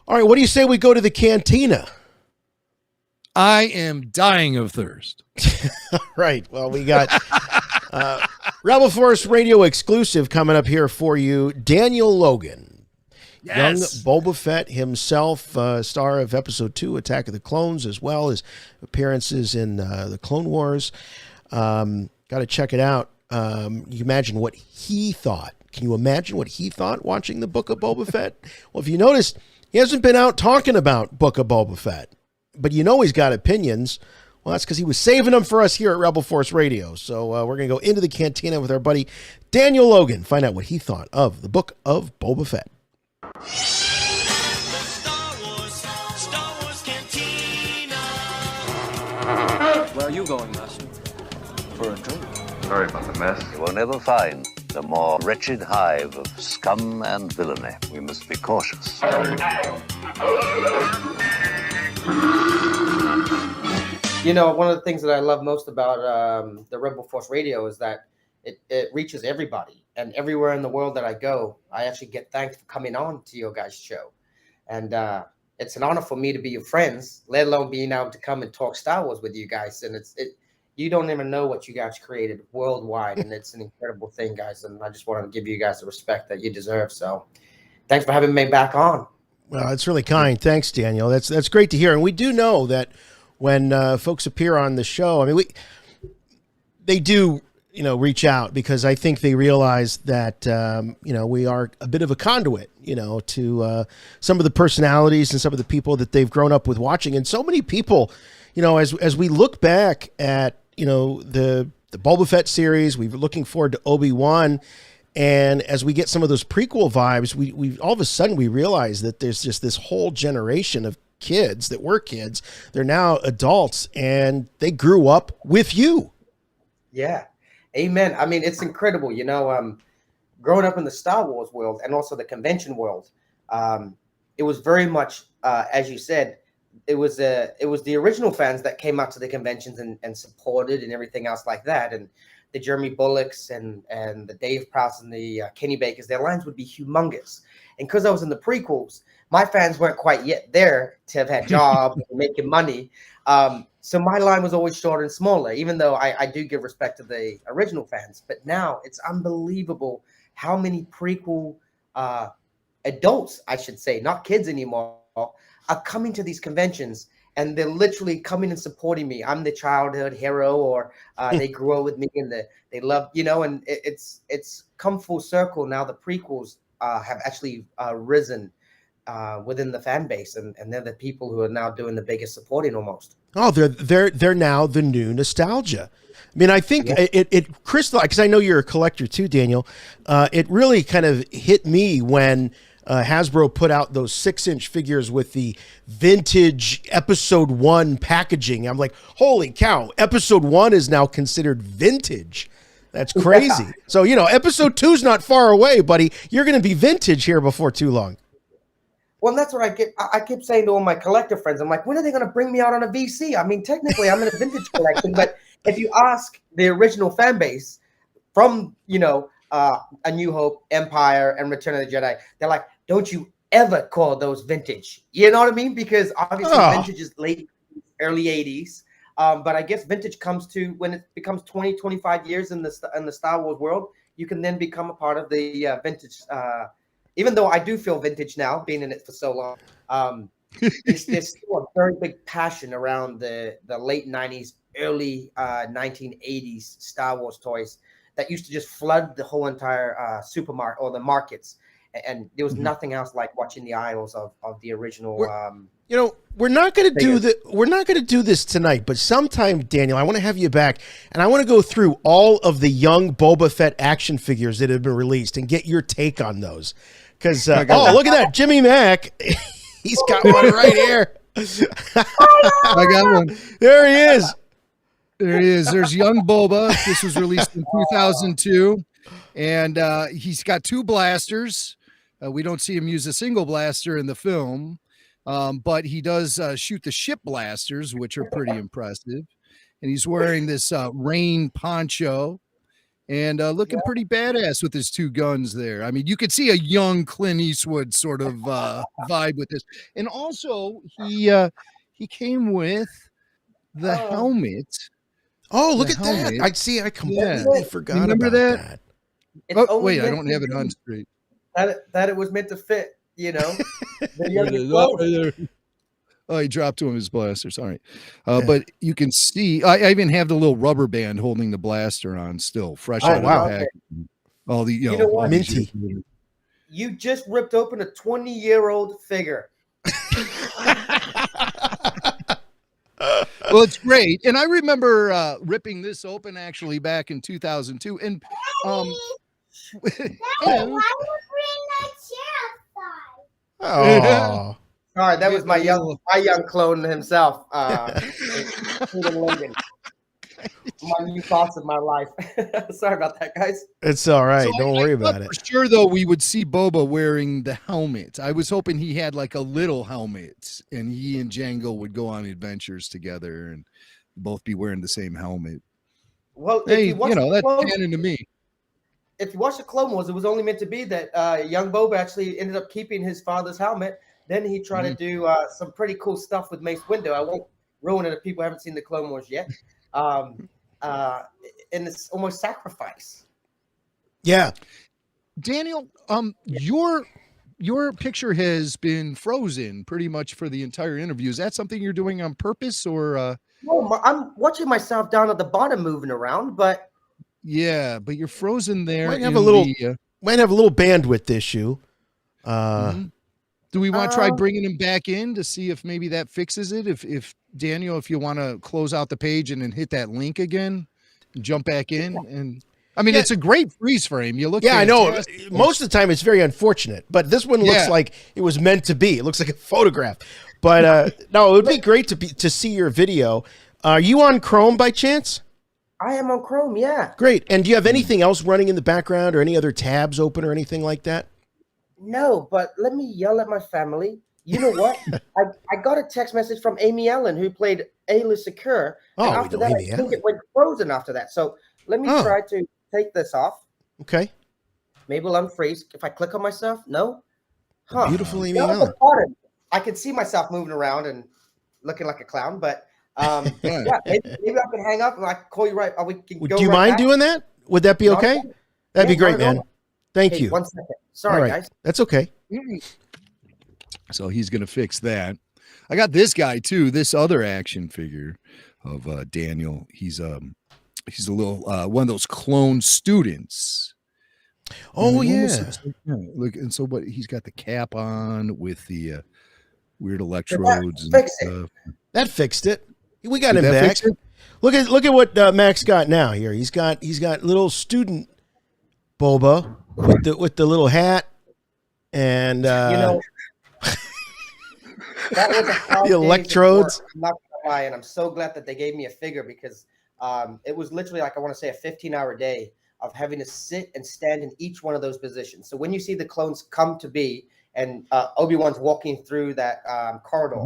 All right, what do you say we go to the cantina? I am dying of thirst. Right. Well, we got Rebel Force Radio exclusive coming up here for you. Daniel Logan, young Boba Fett himself, star of Episode 2, Attack of the Clones, as well as appearances in the Clone Wars. Got to check it out. You imagine what he thought. Can you imagine what he thought watching the Book of Boba Fett? Well, if you noticed, he hasn't been out talking about Book of Boba Fett, but you know he's got opinions. Well, that's because he was saving them for us here at Rebel Force Radio. So we're going to go into the cantina with our buddy Daniel Logan, find out what he thought of the Book of Boba Fett. Where are you going, Master? For a drink. Sorry about the mess. You will never find a more wretched hive of scum and villainy. We must be cautious. You know, one of the things that I love most about the Rebel Force Radio is that it reaches everybody. And everywhere in the world that I go, I actually get thanked for coming on to your guys' show. And it's an honor for me to be your friends, let alone being able to come and talk Star Wars with you guys. And you don't even know what you guys created worldwide. And it's an incredible thing, guys. And I just wanted to give you guys the respect that you deserve. So thanks for having me back on. Well, it's really kind. Thanks, Daniel. That's great to hear. And we do know that when folks appear on the show, I mean, they do, reach out because I think they realize that, we are a bit of a conduit, to some of the personalities and some of the people that they've grown up with watching. And so many people, as we look back at, the Boba Fett series, we're looking forward to Obi-Wan. And as we get some of those prequel vibes, we all of a sudden we realize that there's just this whole generation of kids that were kids. They're now adults and they grew up with you. Yeah. Amen. I mean, it's incredible, growing up in the Star Wars world and also the convention world. It was very much, as you said, it was the original fans that came out to the conventions and supported and everything else like that. And the Jeremy Bullocks and the Dave Prowse and the Kenny Bakers, their lines would be humongous. And because I was in the prequels, my fans weren't quite yet there to have had jobs and making money. So my line was always shorter and smaller, even though I do give respect to the original fans. But now it's unbelievable how many prequel adults, I should say, not kids anymore, are coming to these conventions. And they're literally coming and supporting me. I'm the childhood hero, or they grew up with me and they love, and it's come full circle. Now the prequels have actually risen within the fan base, and they're the people who are now doing the biggest supporting almost. Oh, they're now the new nostalgia. I mean, I think it crystallized, because I know you're a collector too, Daniel. It really kind of hit me when Hasbro put out those 6-inch figures with the vintage Episode 1 packaging. I'm like, holy cow, Episode 1 is now considered vintage. That's crazy. Yeah. So, Episode 2 is not far away, buddy. You're going to be vintage here before too long. Well, that's what I keep saying to all my collector friends. I'm like, when are they going to bring me out on a VC? I mean, technically, I'm in a vintage collection, but if you ask the original fan base from, A New Hope, Empire, and Return of the Jedi, they're like, don't you ever call those vintage. You know what I mean? Because obviously vintage is late, early 80s. But I guess vintage comes to when it becomes 20, 25 years in the Star Wars world, you can then become a part of the vintage. Even though I do feel vintage now, being in it for so long, there's still a very big passion around the late 90s, early 1980s Star Wars toys that used to just flood the whole entire supermarket or the markets. And there was nothing else like watching the aisles of the original. We're not going to do this tonight, but sometime, Daniel, I want to have you back, and I want to go through all of the young Boba Fett action figures that have been released and get your take on those. Because look at that, Jimmy Mack, he's got one right here. I got one. There he is. There he is. There's young Boba. This was released in 2002, and he's got 2 blasters. We don't see him use a single blaster in the film, but he does shoot the ship blasters, which are pretty impressive. And he's wearing this rain poncho, and looking pretty badass with his two guns there. I mean, you could see a young Clint Eastwood sort of vibe with this. And also, he came with the helmet. Oh, look The at that. helmet. I see. I completely forgot Remember about that? that. It's Oh, only wait, I meant don't to have it be on straight. that it was meant to fit, you know. The There it younger is. clone. Oh, right there. Oh, he dropped to him his blaster. Sorry. But you can see, I even have the little rubber band holding the blaster on still, fresh Oh, out wow. of the package. All the, You know what? all these Minty. years later. You just ripped open a 20-year-old figure. Well, it's great. And I remember ripping this open actually back in 2002. And Daddy, why would bring that chair outside? Oh. All right, that We was got the my young clone himself, Stephen Logan. My new thoughts of my life. Sorry about that, guys. It's all right. So Don't I worry thought about it. For sure, though, we would see Boba wearing the helmet. I was hoping he had like a little helmet, and he and Django would go on adventures together and both be wearing the same helmet. Well, Hey, if you watch the that's Clone, canon to me. if you watch the Clone Wars, it was only meant to be that young Boba actually ended up keeping his father's helmet. Then he tried to do some pretty cool stuff with Mace Windu. I won't ruin it if people haven't seen the Clone Wars yet. And it's almost sacrifice. Yeah. Daniel, your picture has been frozen pretty much for the entire interview. Is that something you're doing on purpose, or? Well, I'm watching myself down at the bottom moving around, but Yeah, but you're frozen there. Might have a little bandwidth issue. Do we want to try bringing him back in to see if maybe that fixes it? If Daniel, if you want to close out the page and then hit that link again, and jump back in, and I mean, it's a great freeze frame. You look, fantastic. I know. Most of the time, it's very unfortunate, but this one looks like it was meant to be. It looks like a photograph. But no, it would be great to see your video. Are you on Chrome by chance? I am on Chrome. Yeah. Great. And do you have anything else running in the background, or any other tabs open, or anything like that? No, but let me yell at my family. You know what? I got a text message from Amy Ellen, who played Ayla Secure. Oh, and after that, Amy I think it went frozen after that. So let me try to take this off. Okay. Maybe I'll unfreeze. If I click on myself, no. Huh. Beautiful Amy Down at Ellen. the bottom, I can see myself moving around and looking like a clown, but maybe I can hang up and I can call you right. Or we can go. Do you mind doing that? Would that be Not okay? at all. That'd be Yeah, great, not at man. all. Thank Hey, you. 1 second. All Sorry, right. guys. That's okay. So he's going to fix that. I got this guy too. This other action figure of Daniel. He's a little one of those clone students. Oh, And yeah. Look, and so what? He's got the cap on with the weird Did that electrodes and fix it? stuff. That fixed it. We got Did him that back. fix it? Look at what Max got now here. He's got little student Boba with the little hat and You know, that was a hard the day's of electrodes. work, I'm not gonna lie, and I'm so glad that they gave me a figure because it was literally like I want to say a 15-hour day of having to sit and stand in each one of those positions. So when you see the clones come to be and Obi-Wan's walking through that corridor,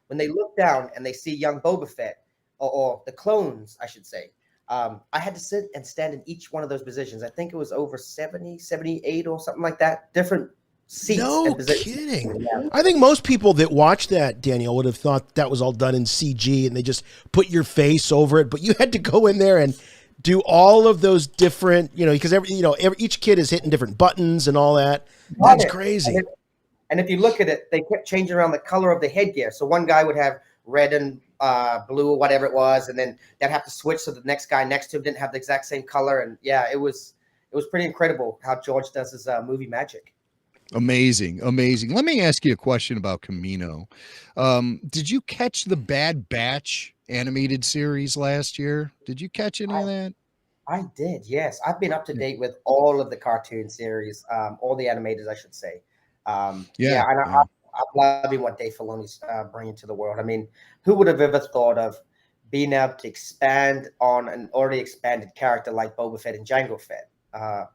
when they look down and they see young Boba Fett or the clones, I should say, I had to sit and stand in each one of those positions. I think it was over 70, 78 or something like that. Different seats. No and positions. kidding. Yeah. I think most people that watch that, Daniel, would have thought that was all done in CG and they just put your face over it. But you had to go in there and do all of those different, because each kid is hitting different buttons and all that. That's crazy. And if you look at it, they kept changing around the color of the headgear. So one guy would have red and blue or whatever it was, and then they'd have to switch so the next guy next to him didn't have the exact same color. And yeah, it was pretty incredible how George does his movie magic. Amazing. Let me ask you a question about Kamino. Did you catch the Bad Batch animated series last year? Did you catch any of that? I did, yes. I've been up to date with all of the cartoon series, all the animators, I should say. I'm loving what Dave Filoni's bringing to the world. I mean, who would have ever thought of being able to expand on an already expanded character like Boba Fett and Jango Fett?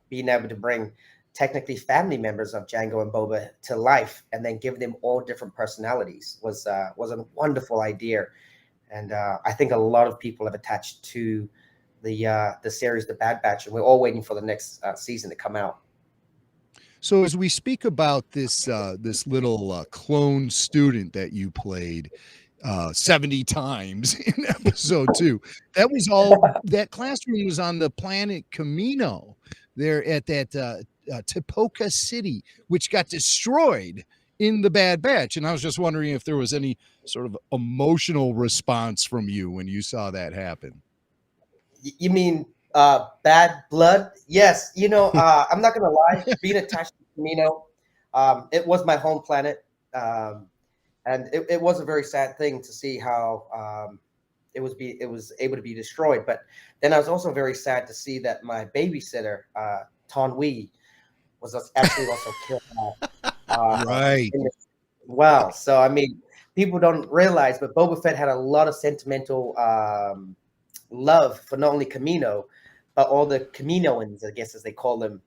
Being able to bring technically family members of Jango and Boba to life and then give them all different personalities was a wonderful idea. And I think a lot of people have attached to the series, The Bad Batch, and we're all waiting for the next season to come out. So as we speak about this this little clone student that you played 70 times in episode 2, that classroom was on the planet Kamino there at that Tipoca City, which got destroyed in The Bad Batch. And I was just wondering if there was any sort of emotional response from you when you saw that happen. You mean Bad Blood? Yes. I'm not gonna lie, being attached to Kamino, it was my home planet, and it was a very sad thing to see how it was able to be destroyed. But then I was also very sad to see that my babysitter, Tonwi, was actually also killed. Right. Wow. So I mean, people don't realize, but Boba Fett had a lot of sentimental love for not only Kamino, but all the Kaminoans, I guess as they call them,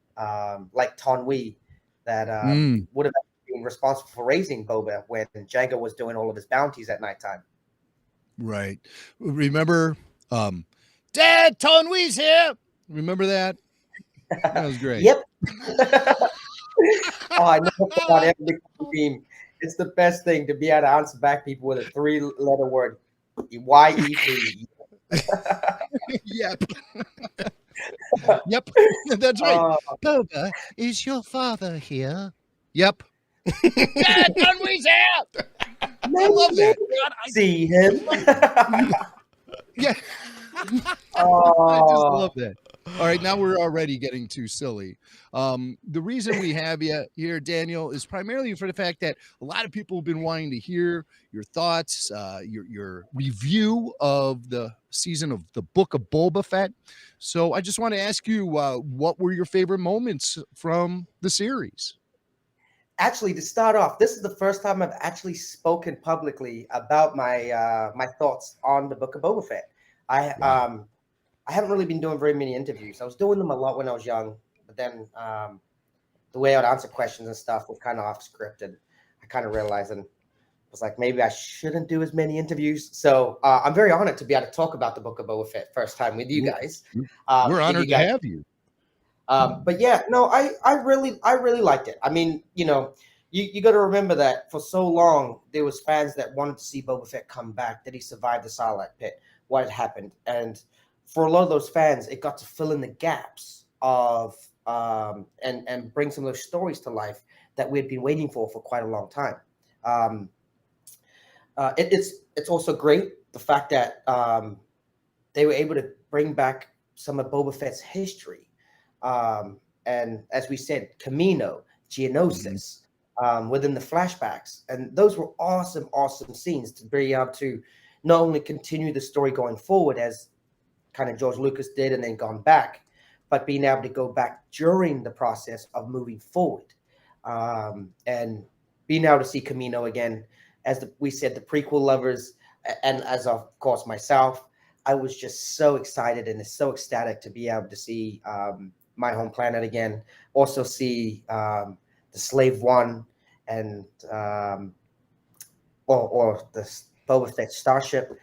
like Tonwi, that would have been responsible for raising Boba when Jango was doing all of his bounties at nighttime. Right. Remember, Dad, Tonwi's here. Remember that? That was great. Yep. I never forgot every meme. It's the best thing to be able to answer back people with a 3-letter word. Y-E-P. Yep. Yep. That's right. Boba, is your father here? Yep. Dad, Tonwi's here. I love that. See him. Yeah. I just love that. All right, now we're already getting too silly. The reason we have you here, Daniel, is primarily for the fact that a lot of people have been wanting to hear your thoughts, your review of the season of the Book of Boba Fett. So I just want to ask you, what were your favorite moments from the series? Actually, to start off, this is the first time I've actually spoken publicly about my my thoughts on the Book of Boba Fett. I haven't really been doing very many interviews. I was doing them a lot when I was young, but then the way I'd answer questions and stuff was kind of off script, and I kind of realized and was like, maybe I shouldn't do as many interviews. So I'm very honored to be able to talk about the Book of Boba Fett first time with you guys. We're honored to have you. But yeah, no, I really liked it. I mean, you got to remember that for so long there was fans that wanted to see Boba Fett come back. Did he survive the Sarlacc pit? What had happened? And for a lot of those fans, it got to fill in the gaps of and bring some of those stories to life that we had been waiting for quite a long time. It's also great the fact that they were able to bring back some of Boba Fett's history. And as we said, Kamino, Geonosis, within the flashbacks. And those were awesome scenes to be able to not only continue the story going forward as kind of George Lucas did and then gone back, but being able to go back during the process of moving forward. And being able to see Kamino again, as we said, the prequel lovers, and as of course myself, I was just so excited and so ecstatic to be able to see my home planet again. Also see the Slave One and or the Boba Fett starship.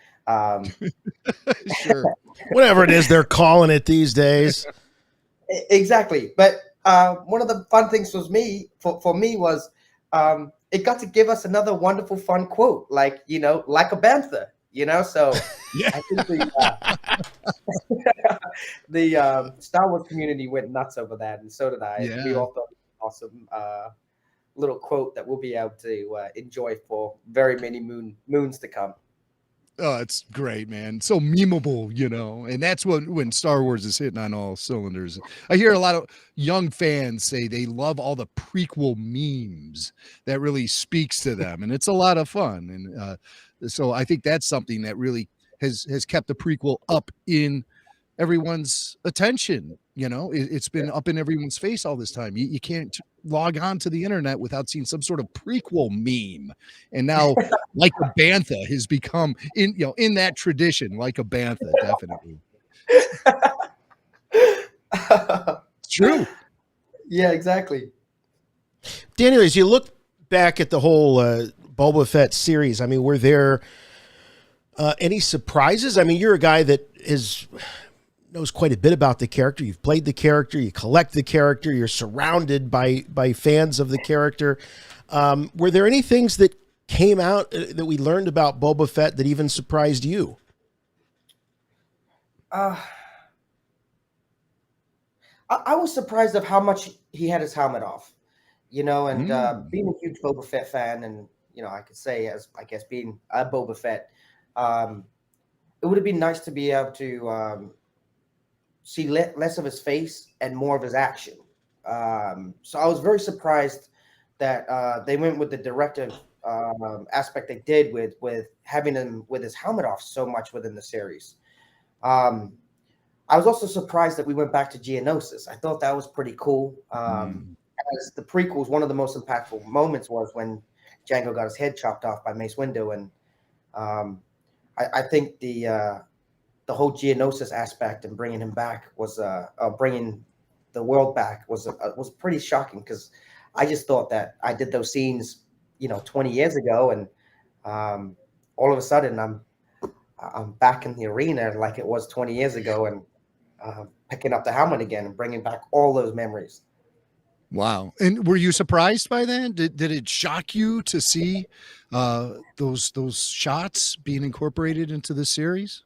Sure. Whatever it is they're calling it these days. Exactly. But one of the fun things for me was it got to give us another wonderful, fun quote, like a bantha, so yeah. I think the Star Wars community went nuts over that, and so did I. Yeah. We all thought it was an awesome little quote that we'll be able to enjoy for very many moons to come. Oh, it's great, man. So memeable, and that's when Star Wars is hitting on all cylinders. I hear a lot of young fans say they love all the prequel memes. That really speaks to them, and it's a lot of fun. And so I think that's something that really has kept the prequel up in everyone's attention. It's been up in everyone's face all this time. You can't log on to the internet without seeing some sort of prequel meme. And now like a bantha has become in that tradition, like a bantha, definitely. It's true. Yeah, exactly. Daniel, as you look back at the whole Boba Fett series, I mean, were there any surprises? I mean, you're a guy that is knows quite a bit about the character. You've played the character, you collect the character, you're surrounded by fans of the character. Were there any things that came out that we learned about Boba Fett that even surprised you? I was surprised of how much he had his helmet off, and being a huge Boba Fett fan, and I could say, as I guess being a Boba Fett, it would have been nice to be able to see less of his face and more of his action. So I was very surprised that they went with the directive aspect they did with having him with his helmet off so much within the series. I was also surprised that we went back to Geonosis. I thought that was pretty cool. As the prequels, one of the most impactful moments was when Jango got his head chopped off by Mace Windu, and I think the whole Geonosis aspect and bringing him back was bringing the world back was pretty shocking, because I just thought that I did those scenes 20 years ago, and all of a sudden I'm back in the arena like it was 20 years ago, and picking up the helmet again and bringing back all those memories. Wow. And were you surprised by that? Did it shock you to see those shots being incorporated into the series?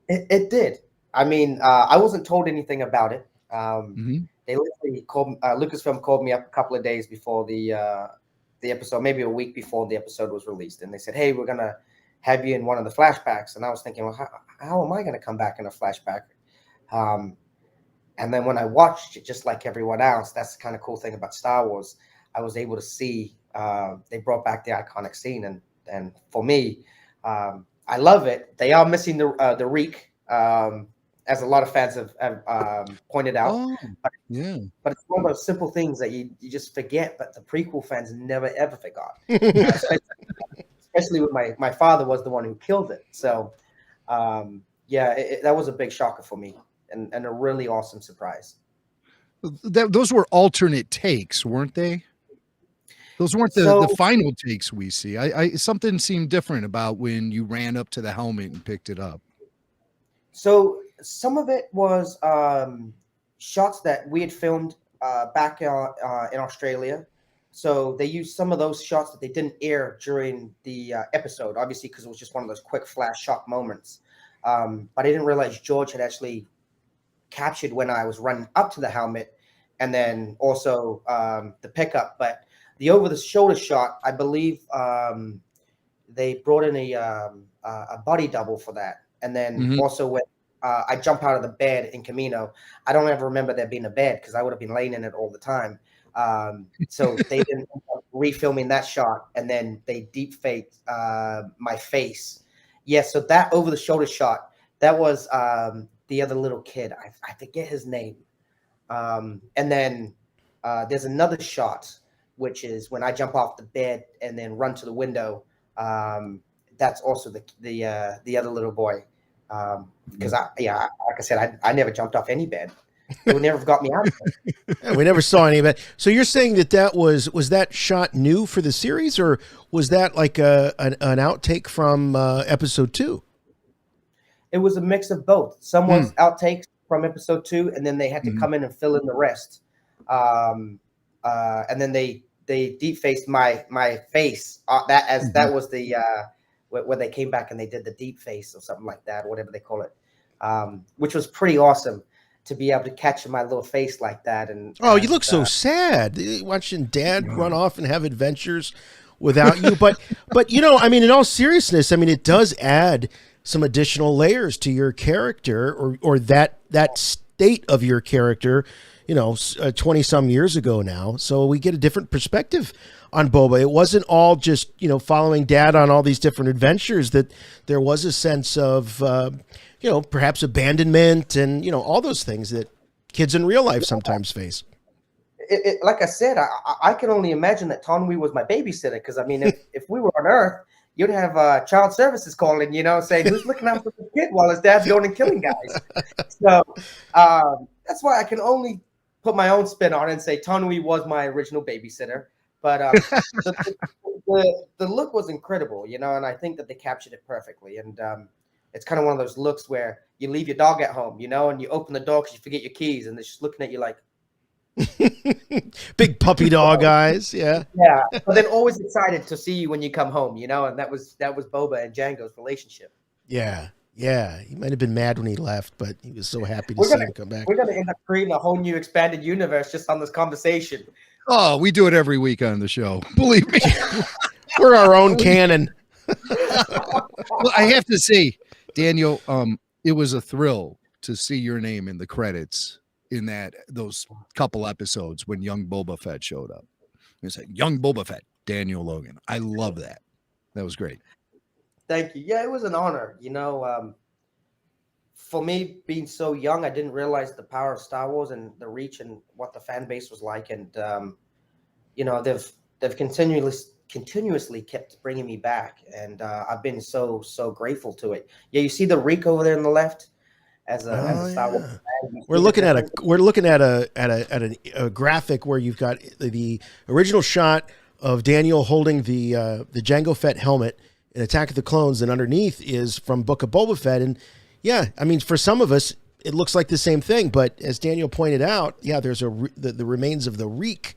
It did. I mean, I wasn't told anything about it. They literally called Lucasfilm called me up a couple of days before the episode, maybe a week before the episode was released, and they said, "Hey, we're gonna have you in one of the flashbacks." And I was thinking, well, how am I going to come back in a flashback? And then when I watched it, just like everyone else, that's the kind of cool thing about Star Wars. I was able to see they brought back the iconic scene, and for me, I love it. They are missing the reek, as a lot of fans have pointed out. Oh, but, yeah. But it's one of those simple things that you just forget, but the prequel fans never ever forgot. Especially with my father was the one who killed it. So, that was a big shocker for me, and a really awesome surprise. Those were alternate takes, weren't they? Those weren't the final takes we see. I something seemed different about when you ran up to the helmet and picked it up. So some of it was shots that we had filmed back in Australia. So they used some of those shots that they didn't air during the episode, obviously, because it was just one of those quick flash shock moments. But I didn't realize George had actually captured when I was running up to the helmet, and then also the pickup. But the over-the-shoulder shot, I believe they brought in a body double for that. And then also when I jump out of the bed in Kamino, I don't ever remember there being a bed, because I would have been laying in it all the time. So they didn't end up refilming that shot, and then they deep faked my face. So that over the shoulder shot, that was the other little kid. I forget his name. And then there's another shot, which is when I jump off the bed and then run to the window. That's also the other little boy. Because like I said, I never jumped off any bed. They never got me out of it. Yeah, we never saw any of it. So you're saying that was that shot new for the series, or was that like an outtake from episode 2? It was a mix of both. Some was outtakes from episode 2, and then they had to come in and fill in the rest. And then they deep faced my face. That was the where they came back and they did the deep face or something like that, whatever they call it, which was pretty awesome to be able to catch my little face like that. And you look so sad watching Dad run off and have adventures without you. But I mean, in all seriousness, I mean, it does add some additional layers to your character, or that state of your character, 20 some years ago now. So we get a different perspective on Boba. It wasn't all just, following Dad on all these different adventures, that there was a sense of, perhaps abandonment and, all those things that kids in real life sometimes face. Like I said, I can only imagine that Tonwi was my babysitter, because, I mean, if we were on Earth, you'd have child services calling, saying, who's looking after the kid while his dad's going and killing guys? So that's why I can put my own spin on it and say Tonwi was my original babysitter. But the look was incredible, and I think that they captured it perfectly. And it's kind of one of those looks where you leave your dog at home, you know, and you open the door because you forget your keys, and they're just looking at you like, big puppy dog eyes. Yeah. yeah. But then always excited to see you when you come home, you know, and that was Boba and Django's relationship. Yeah. Yeah. He might have been mad when he left, but he was so happy to see him come back. We're gonna end up creating a whole new expanded universe just on this conversation. Oh, we do it every week on the show. Believe me. We're our own canon. Well, I have to say, Daniel, it was a thrill to see your name in the credits in those couple episodes when young Boba Fett showed up. It's like young Boba Fett, Daniel Logan. I love that. That was great. Thank you. Yeah, it was an honor. You know, for me being so young, I didn't realize the power of Star Wars and the reach and what the fan base was like. And you know, they've continuously kept bringing me back, and I've been so grateful to it. Yeah, you see the Reek over there on the left as a Star Wars fan. We're looking at a graphic where you've got the original shot of Daniel holding the Jango Fett helmet in Attack of the Clones, and underneath is from Book of Boba Fett. And yeah, I mean, for some of us, it looks like the same thing, but as Daniel pointed out, yeah, there's the remains of the Reek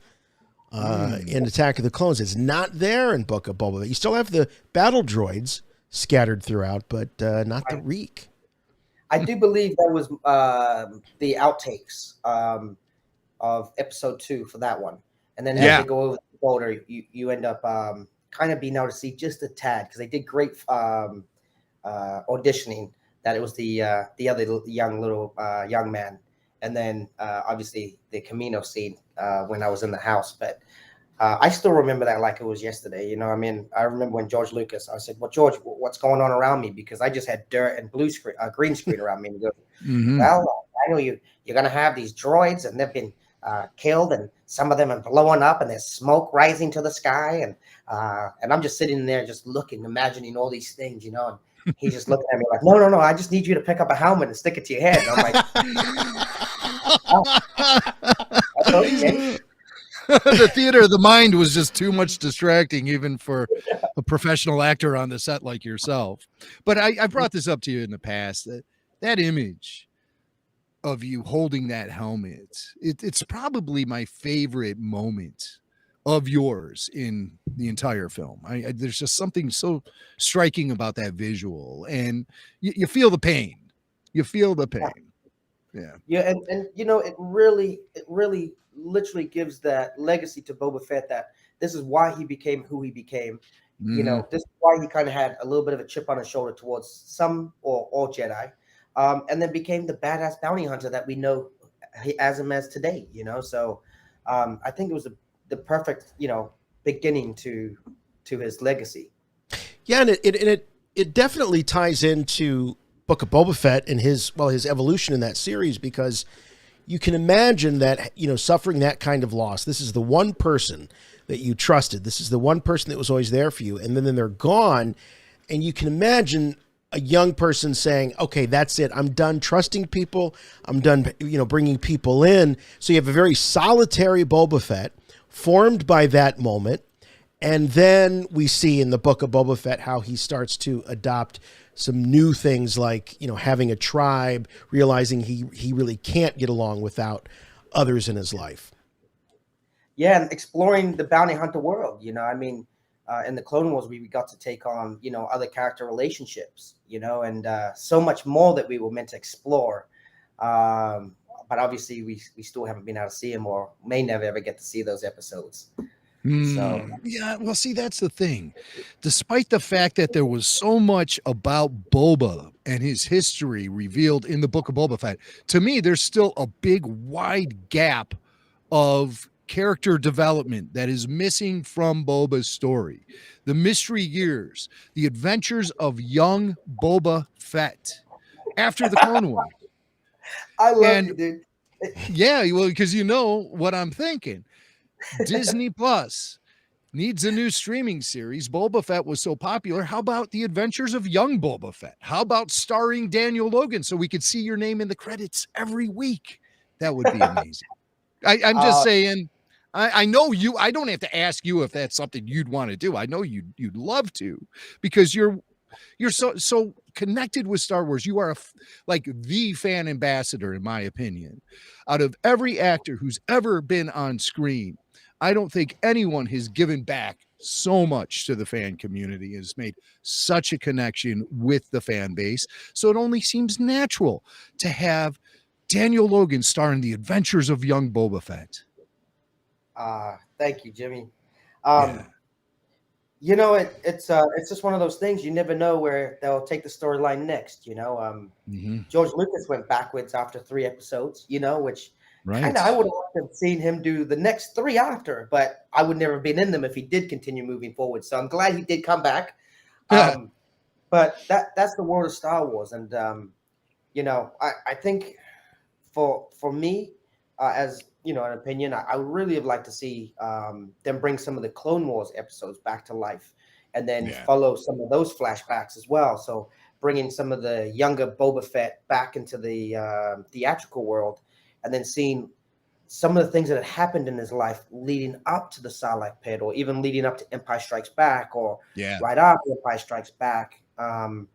in Attack of the Clones. It's not there in Book of Boba Fett. You still have the battle droids scattered throughout, but not the Reek. I do believe that was the outtakes of episode 2 for that one. And then as they go over the border, you end up kind of being able to see just a tad, because they did great auditioning that it was the other young man. And then obviously the Kamino scene when I was in the house. But I still remember that like it was yesterday. You know, I mean, I remember when George Lucas, I said, well, George, what's going on around me? Because I just had dirt and green screen around me. And he goes, well, I know you're going to have these droids, and they've been killed, and some of them are blowing up, and there's smoke rising to the sky. And I'm just sitting there just looking, imagining all these things, you know, and he's just looking at me like, no, I just need you to pick up a helmet and stick it to your head. And I'm like, oh, okay. The theater of the mind was just too much distracting, even for a professional actor on the set like yourself. But I brought this up to you in the past, that image of you holding that helmet, it's probably my favorite moment of yours in the entire film. There's just something so striking about that visual, and you feel the pain. You feel the pain. Yeah, and you know, it really literally gives that legacy to Boba Fett, that this is why he became who he became. You know, this is why he kind of had a little bit of a chip on his shoulder towards some or all Jedi, and then became the badass bounty hunter that we know as him as today. You know, so I think it was the perfect, you know, beginning to his legacy. Yeah, and it definitely ties into Book of Boba Fett and his evolution in that series, because you can imagine that, you know, suffering that kind of loss. This is the one person that you trusted. This is the one person that was always there for you. And then they're gone. And you can imagine a young person saying, okay, that's it. I'm done trusting people. I'm done, you know, bringing people in. So you have a very solitary Boba Fett formed by that moment. And then we see in the Book of Boba Fett how he starts to adopt some new things, like, you know, having a tribe, realizing he really can't get along without others in his life. Yeah, and exploring the bounty hunter world. You know, I mean, in the Clone Wars, we got to take on, you know, other character relationships, you know, and so much more that we were meant to explore. But obviously, we still haven't been able to see them, or may never ever get to see those episodes. So yeah, well, see, that's the thing. Despite the fact that there was so much about Boba and his history revealed in the Book of Boba Fett, to me, there's still a big, wide gap of character development that is missing from Boba's story. The mystery years, the adventures of young Boba Fett after the Clone Wars. I love you, dude. Yeah, well, because you know what I'm thinking. Disney Plus needs a new streaming series. Boba Fett was so popular. How about the adventures of young Boba Fett? How about starring Daniel Logan so we could see your name in the credits every week? That would be amazing. I'm just saying, I know you, I don't have to ask you if that's something you'd want to do. I know you'd love to, because you're you're so connected with Star Wars. You are like the fan ambassador, in my opinion. Out of every actor who's ever been on screen, I don't think anyone has given back so much to the fan community, has made such a connection with the fan base. So it only seems natural to have Daniel Logan star in The Adventures of Young Boba Fett. Thank you, Jimmy. Yeah. You know, it's just one of those things. You never know where they'll take the storyline next. You know, George Lucas went backwards after 3 episodes. You know, which kind of I would have liked to have seen him do the next 3 after, but I would never have been in them if he did continue moving forward. So I'm glad he did come back. But that's the world of Star Wars, and you know, I think for me, as you know, an opinion, I would really have liked to see them bring some of the Clone Wars episodes back to life, and then follow some of those flashbacks as well. So bringing some of the younger Boba Fett back into the theatrical world, and then seeing some of the things that had happened in his life leading up to the Sarlacc pit, or even leading up to Empire Strikes Back, or right after Empire Strikes Back, and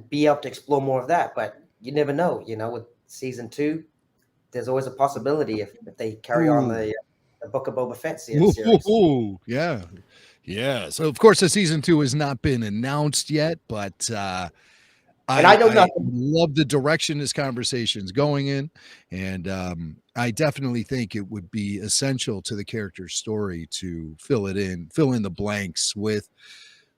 be able to explore more of that. But you never know, you know, with season 2, there's always a possibility if they carry on the Book of Boba Fett series. Yeah. So of course the season 2 has not been announced yet, but I don't know. Love the direction this conversation's going in, and I definitely think it would be essential to the character's story to fill in the blanks with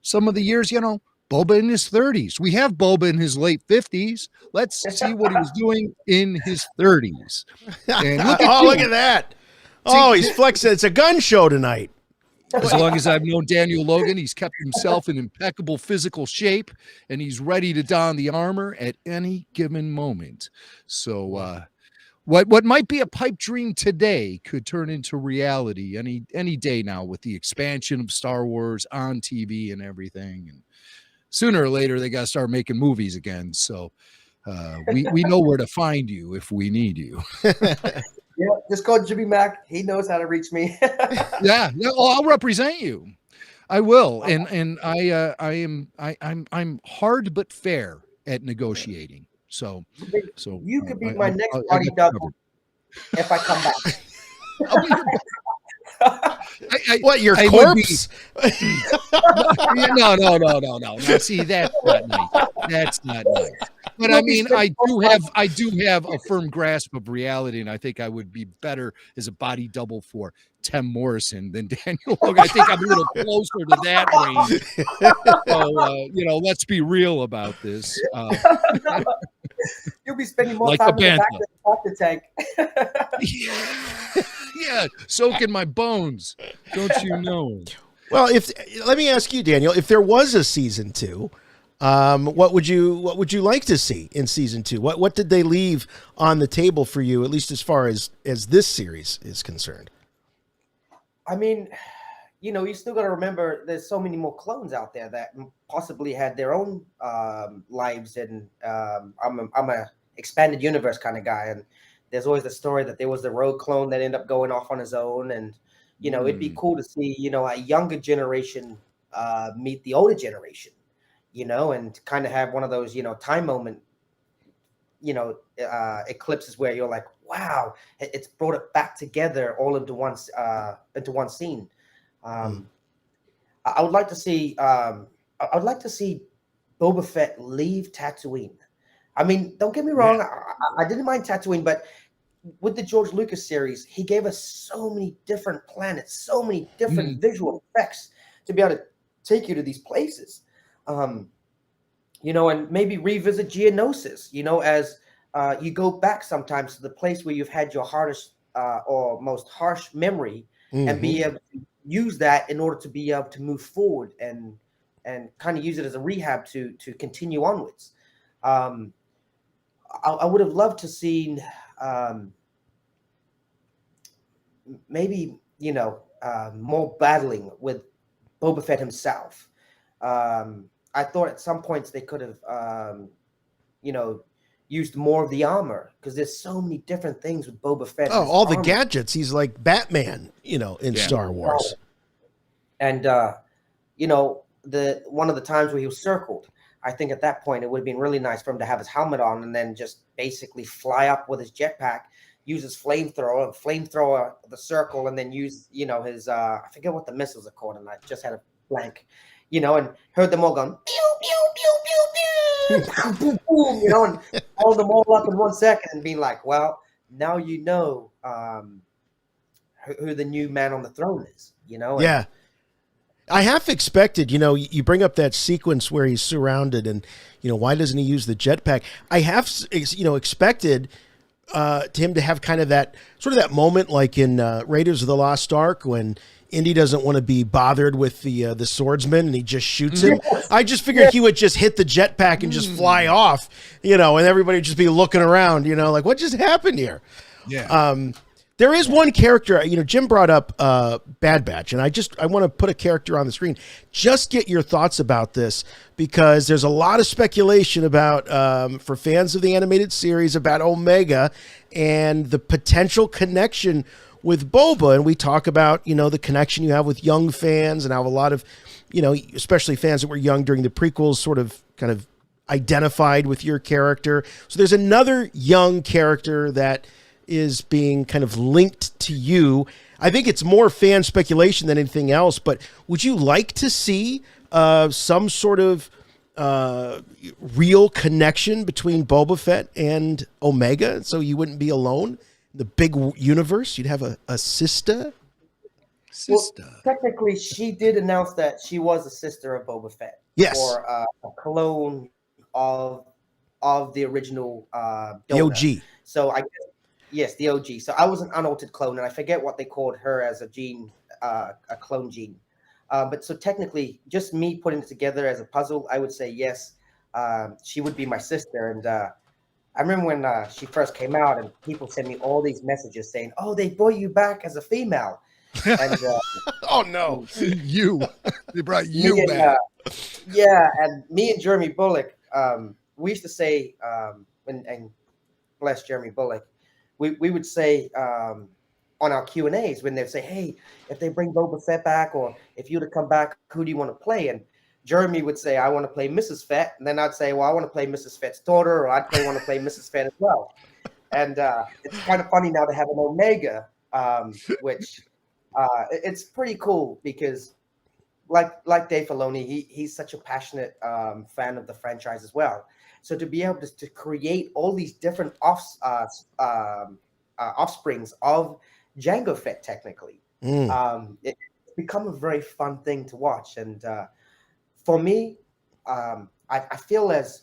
some of the years, you know. Boba in his 30s. We have Boba in his late 50s. Let's see what he was doing in his 30s. And look at that. He's flexing. It's a gun show tonight. As long as I've known Daniel Logan, he's kept himself in impeccable physical shape, and he's ready to don the armor at any given moment. So what might be a pipe dream today could turn into reality any day now, with the expansion of Star Wars on TV and everything. And sooner or later, they got to start making movies again. So we know where to find you if we need you. Yeah, just call Jimmy Mac. He knows how to reach me. Yeah, I'll represent you. I will, and I'm hard but fair at negotiating. So you could be my next party double if I come back. What, your corpse? No. Now, see, that's not nice. That's not nice. But I mean, I do have a firm grasp of reality, and I think I would be better as a body double for Tim Morrison than Daniel Logan. I think I'm a little closer to that range. So, you know, let's be real about this. You'll be spending more time in the back of the tank. Yeah, soaking my bones. Don't you know? Well, let me ask you, Daniel, if there was a season 2, what would you like to see in season 2? What did they leave on the table for you, at least as far as this series is concerned? I mean, you know, you still got to remember there's so many more clones out there that possibly had their own lives, and I'm a expanded universe kind of guy, and there's always the story that there was the rogue clone that ended up going off on his own, and you know, it'd be cool to see, you know, a younger generation meet the older generation, you know, and kind of have one of those, you know, time moment, you know, eclipses where you're like, wow, it's brought it back together all into one scene. I would like to see Boba Fett leave Tatooine. I mean, don't get me wrong, I didn't mind Tatooine, but with the George Lucas series, he gave us so many different planets, so many different visual effects to be able to take you to these places. You know, and maybe revisit Geonosis, you know, as you go back sometimes to the place where you've had your hardest or most harsh memory, and be able to use that in order to be able to move forward and kind of use it as a rehab to continue onwards. I would have loved to seen maybe, you know, more battling with Boba Fett himself. I thought at some points they could have, you know, used more of the armor, because there's so many different things with Boba Fett. Oh, all the gadgets. He's like Batman, you know, in Star Wars. And you know, the one of the times where he was circled, I think at that point it would have been really nice for him to have his helmet on and then just basically fly up with his jetpack, use his flamethrower the circle, and then use, you know, his I forget what the missiles are called, and I just had a blank, you know, and heard them all going pew pew pew pew pew, boom, boom, you know, and hold them all up in 1 second and being like, well, now you know who the new man on the throne is, you know. And, yeah. I half expected, you know, you bring up that sequence where he's surrounded and, you know, why doesn't he use the jetpack? I have, you know, expected to him to have kind of that sort of that moment like in Raiders of the Lost Ark when Indy doesn't want to be bothered with the swordsman and he just shoots him. Yes. I just figured he would just hit the jetpack and just fly off, you know, and everybody would just be looking around, you know, like what just happened here? Yeah. There is one character, you know, Jim brought up Bad Batch, and I want to put a character on the screen. Just get your thoughts about this, because there's a lot of speculation about, for fans of the animated series, about Omega and the potential connection with Boba. And we talk about, you know, the connection you have with young fans and how a lot of, you know, especially fans that were young during the prequels sort of kind of identified with your character. So there's another young character that is being kind of linked to you. I think it's more fan speculation than anything else, but would you like to see some sort of real connection between Boba Fett and Omega so you wouldn't be alone? The big universe, you'd have a sister? well, technically, she did announce that she was a sister of Boba Fett. Yes. Or a clone of the original The donor. OG. So I guess, yes, the OG. So I was an unaltered clone, and I forget what they called her as a gene, a clone gene. But so technically, just me putting it together as a puzzle, I would say yes, she would be my sister. And I remember when she first came out, and people sent me all these messages saying, "Oh, they brought you back as a female." And Oh no. They brought you and, back. yeah, and me and Jeremy Bullock, we used to say, and bless Jeremy Bullock, we would say on our Q&As when they'd say, hey, if they bring Boba Fett back, or if you were to come back, who do you want to play? And Jeremy would say, I want to play Mrs. Fett. And then I'd say, well, I want to play Mrs. Fett's daughter, or I'd want to play Mrs. Fett as well. And it's kind of funny now to have an Omega, which it's pretty cool because like Dave Filoni, he's such a passionate fan of the franchise as well. So to be able to create all these different offsprings of Jango Fett, technically, it's become a very fun thing to watch. And for me, I feel as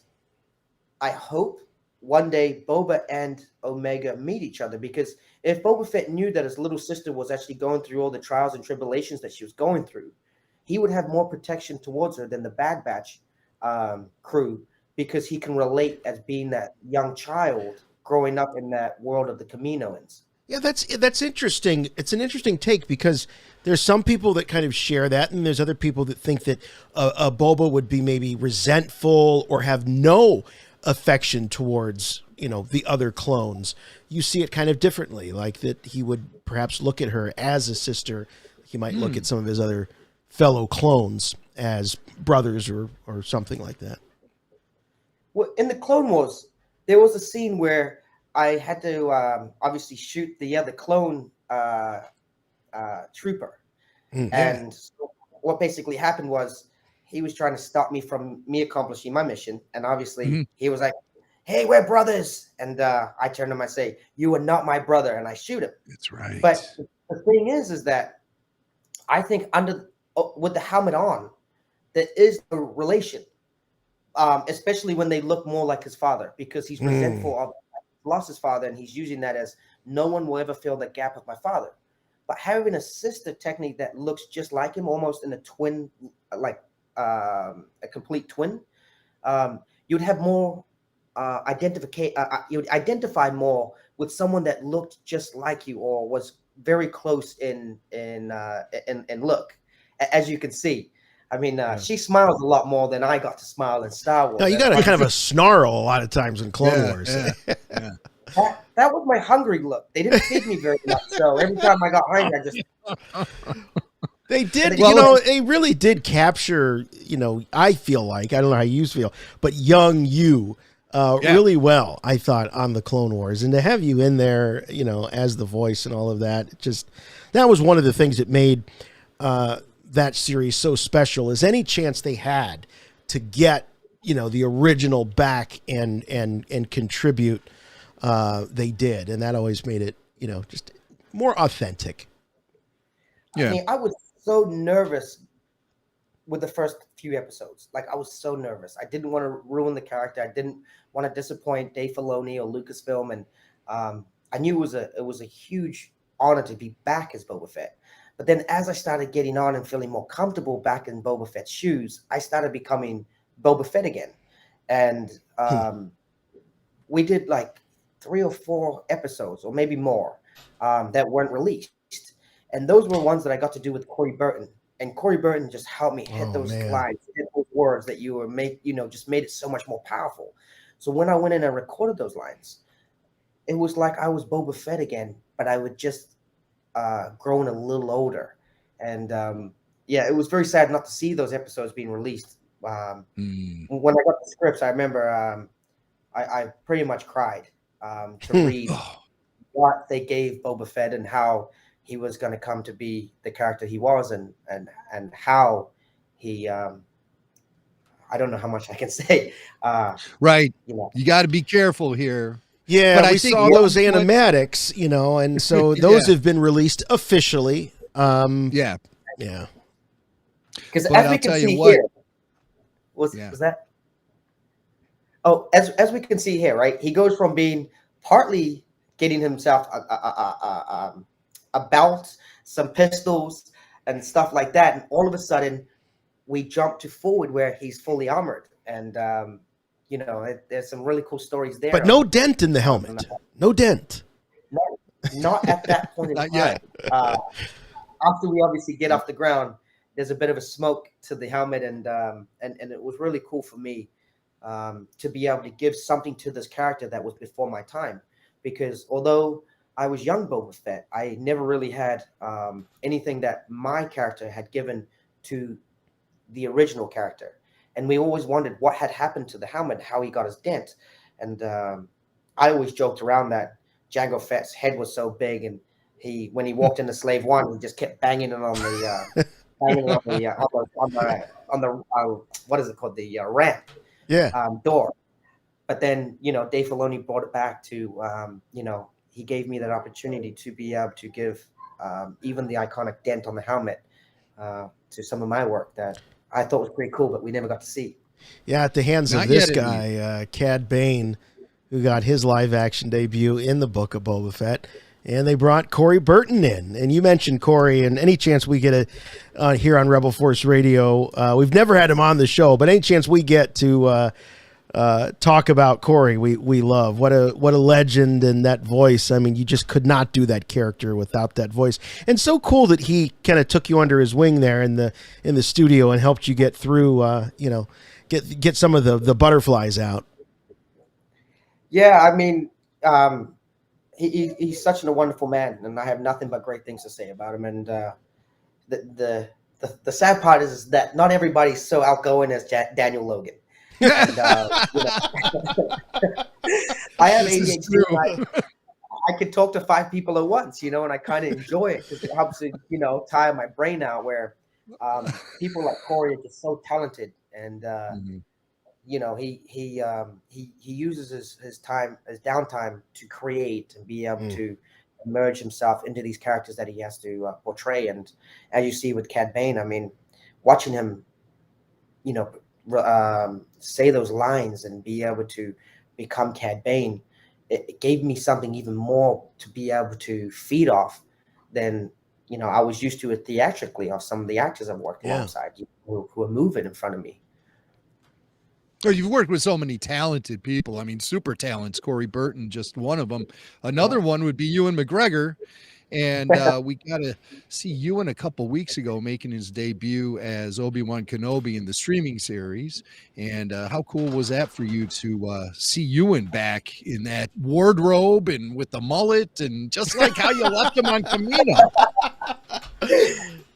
I hope one day Boba and Omega meet each other, because if Boba Fett knew that his little sister was actually going through all the trials and tribulations that she was going through, he would have more protection towards her than the Bad Batch crew, because he can relate as being that young child growing up in that world of the Kaminoans. Yeah, that's interesting. It's an interesting take, because there's some people that kind of share that, and there's other people that think that a Boba would be maybe resentful or have no affection towards, you know, the other clones. You see it kind of differently, like that he would perhaps look at her as a sister. He might look at some of his other fellow clones as brothers or something like that. Well, in the Clone Wars, there was a scene where I had to obviously shoot the other clone trooper. And so what basically happened was he was trying to stop me from me accomplishing my mission. And obviously he was like, hey, we're brothers. And I turn to him and say, you are not my brother. And I shoot him. That's right. But the thing is that I think with the helmet on, there is a relation, especially when they look more like his father, because he's resentful of lost his father, and he's using that as no one will ever fill the gap of my father. But having a sister technically that looks just like him, almost in a twin, like a complete twin, you'd have more you would identify more with someone that looked just like you or was very close in look, as you can see. I mean, she smiles a lot more than I got to smile in Star Wars. No, you got a kind of a snarl a lot of times in Clone Wars. Yeah. That was my hungry look. They didn't feed me very much, so every time I got hungry, I just They did, Well, they really did capture, I feel like, I don't know how you feel, but young you really well, I thought, on the Clone Wars. And to have you in there, as the voice and all of that, that was one of the things that made that series so special, is any chance they had to get, the original back and contribute, they did. And that always made it, just more authentic. Yeah. I mean, I was so nervous with the first few episodes. Like, I was so nervous. I didn't want to ruin the character. I didn't want to disappoint Dave Filoni or Lucasfilm. And I knew it was a huge honor to be back as Boba Fett. But then as I started getting on and feeling more comfortable back in Boba Fett's shoes, I started becoming Boba Fett again. And we did like 3 or 4 episodes, or maybe more, that weren't released. And those were ones that I got to do with Corey Burton. And Corey Burton just helped me hit those lines, hit those words that you were just made it so much more powerful. So when I went in and recorded those lines, it was like I was Boba Fett again, but I would just grown a little older. And it was very sad not to see those episodes being released. When I got the scripts, I remember I pretty much cried to read what they gave Boba Fett and how he was going to come to be the character he was, and how he I don't know how much I can say. Right. You got to be careful here. Yeah, but we saw those animatics, and so those have been released officially. Yeah. Because as we can see here, was that? Oh, as we can see here, right? He goes from being partly getting himself a belt, some pistols, and stuff like that, and all of a sudden, we jump to forward where he's fully armored, and there's some really cool stories there. But no dent in the helmet. No dent. No, not at that point in time. Yet. After we obviously get off the ground, there's a bit of a smoke to the helmet, and it was really cool for me to be able to give something to this character that was before my time, because although I was young Boba Fett, I never really had anything that my character had given to the original character. And we always wondered what had happened to the helmet, how he got his dent. And I always joked around that Jango Fett's head was so big, and when he walked into Slave One, he just kept banging it on the what is it called, the ramp door. But then Dave Filoni brought it back to he gave me that opportunity to be able to give even the iconic dent on the helmet to some of my work that I thought was pretty cool, but we never got to see. Yeah, at the hands of this guy, Cad Bane, who got his live action debut in the Book of Boba Fett. And they brought Corey Burton in. And you mentioned Corey, and any chance we get here on Rebel Force Radio, we've never had him on the show, but any chance we get to talk about Corey, we love. What a legend, and that voice. I mean, you just could not do that character without that voice. And so cool that he kind of took you under his wing there in the studio and helped you get through, get some of the butterflies out. Yeah, I mean, he's such a wonderful man, and I have nothing but great things to say about him. And the sad part is that not everybody's so outgoing as Daniel Logan. And, I have ADHD. I can talk to 5 people at once, and I kind of enjoy it because it helps to, tire my brain out. Where people like Corey are just so talented, and he uses his downtime to create and be able to merge himself into these characters that he has to portray. And as you see with Cad Bane, I mean, watching him, say those lines and be able to become Cad Bane, it gave me something even more to be able to feed off than I was used to it theatrically of some of the actors I've worked alongside who are moving in front of me. Oh, you've worked with so many talented people. I mean, super talents. Corey Burton, just one of them. Another one would be Ewan McGregor. And we got to see Ewan a couple weeks ago making his debut as Obi-Wan Kenobi in the streaming series. And how cool was that for you to see Ewan back in that wardrobe and with the mullet, and just like how you left him on Kamino?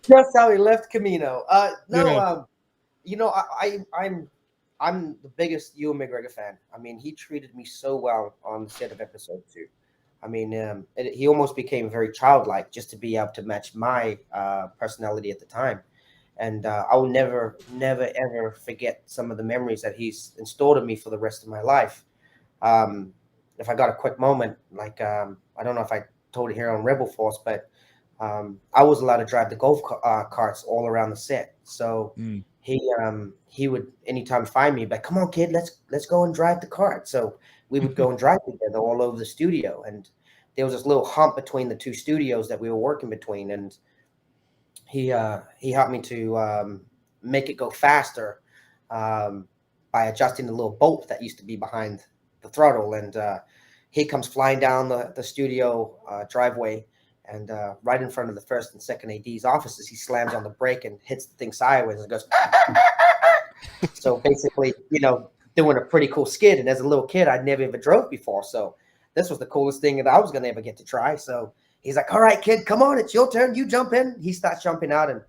Just how he left Kamino. No, Yeah. you know, I'm the biggest Ewan McGregor fan. I mean, he treated me so well on the set of episode 2. I mean, he almost became very childlike just to be able to match my personality at the time. And I will never, ever forget some of the memories that he's installed in me for the rest of my life. If I got a quick moment, like I don't know if I told it here on Rebel Force, but I was allowed to drive the golf carts all around the set. So he would anytime find me, like, come on, kid, let's go and drive the cart. So we would go and drive together all over the studio. And there was this little hump between the 2 studios that we were working between. And he helped me to make it go faster by adjusting the little bolt that used to be behind the throttle. And he comes flying down the studio driveway, and right in front of the first and second AD's offices, he slams on the brake and hits the thing sideways and goes. So basically, you know, doing a pretty cool skid. And as a little kid, I'd never ever drove before, so this was the coolest thing that I was gonna ever get to try. So he's like, all right, kid, come on, it's your turn, you jump in. He starts jumping out, and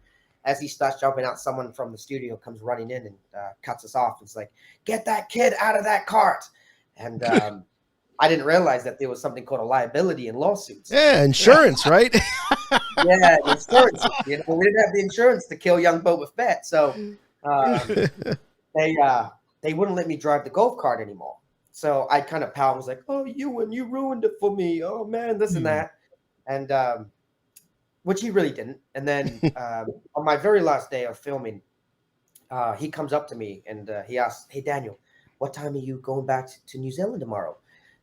as he starts jumping out, someone from the studio comes running in and cuts us off. It's like, get that kid out of that cart. And I didn't realize that there was something called a liability in lawsuits. Yeah, insurance, right? Yeah, insurance. You know, we didn't have the insurance to kill young Boba Fett, so they wouldn't let me drive the golf cart anymore. So I kind of was like, "Oh, you ruined it for me. Oh man, this and that," and which he really didn't. And then on my very last day of filming, he comes up to me and he asks, "Hey Daniel, what time are you going back to New Zealand tomorrow?"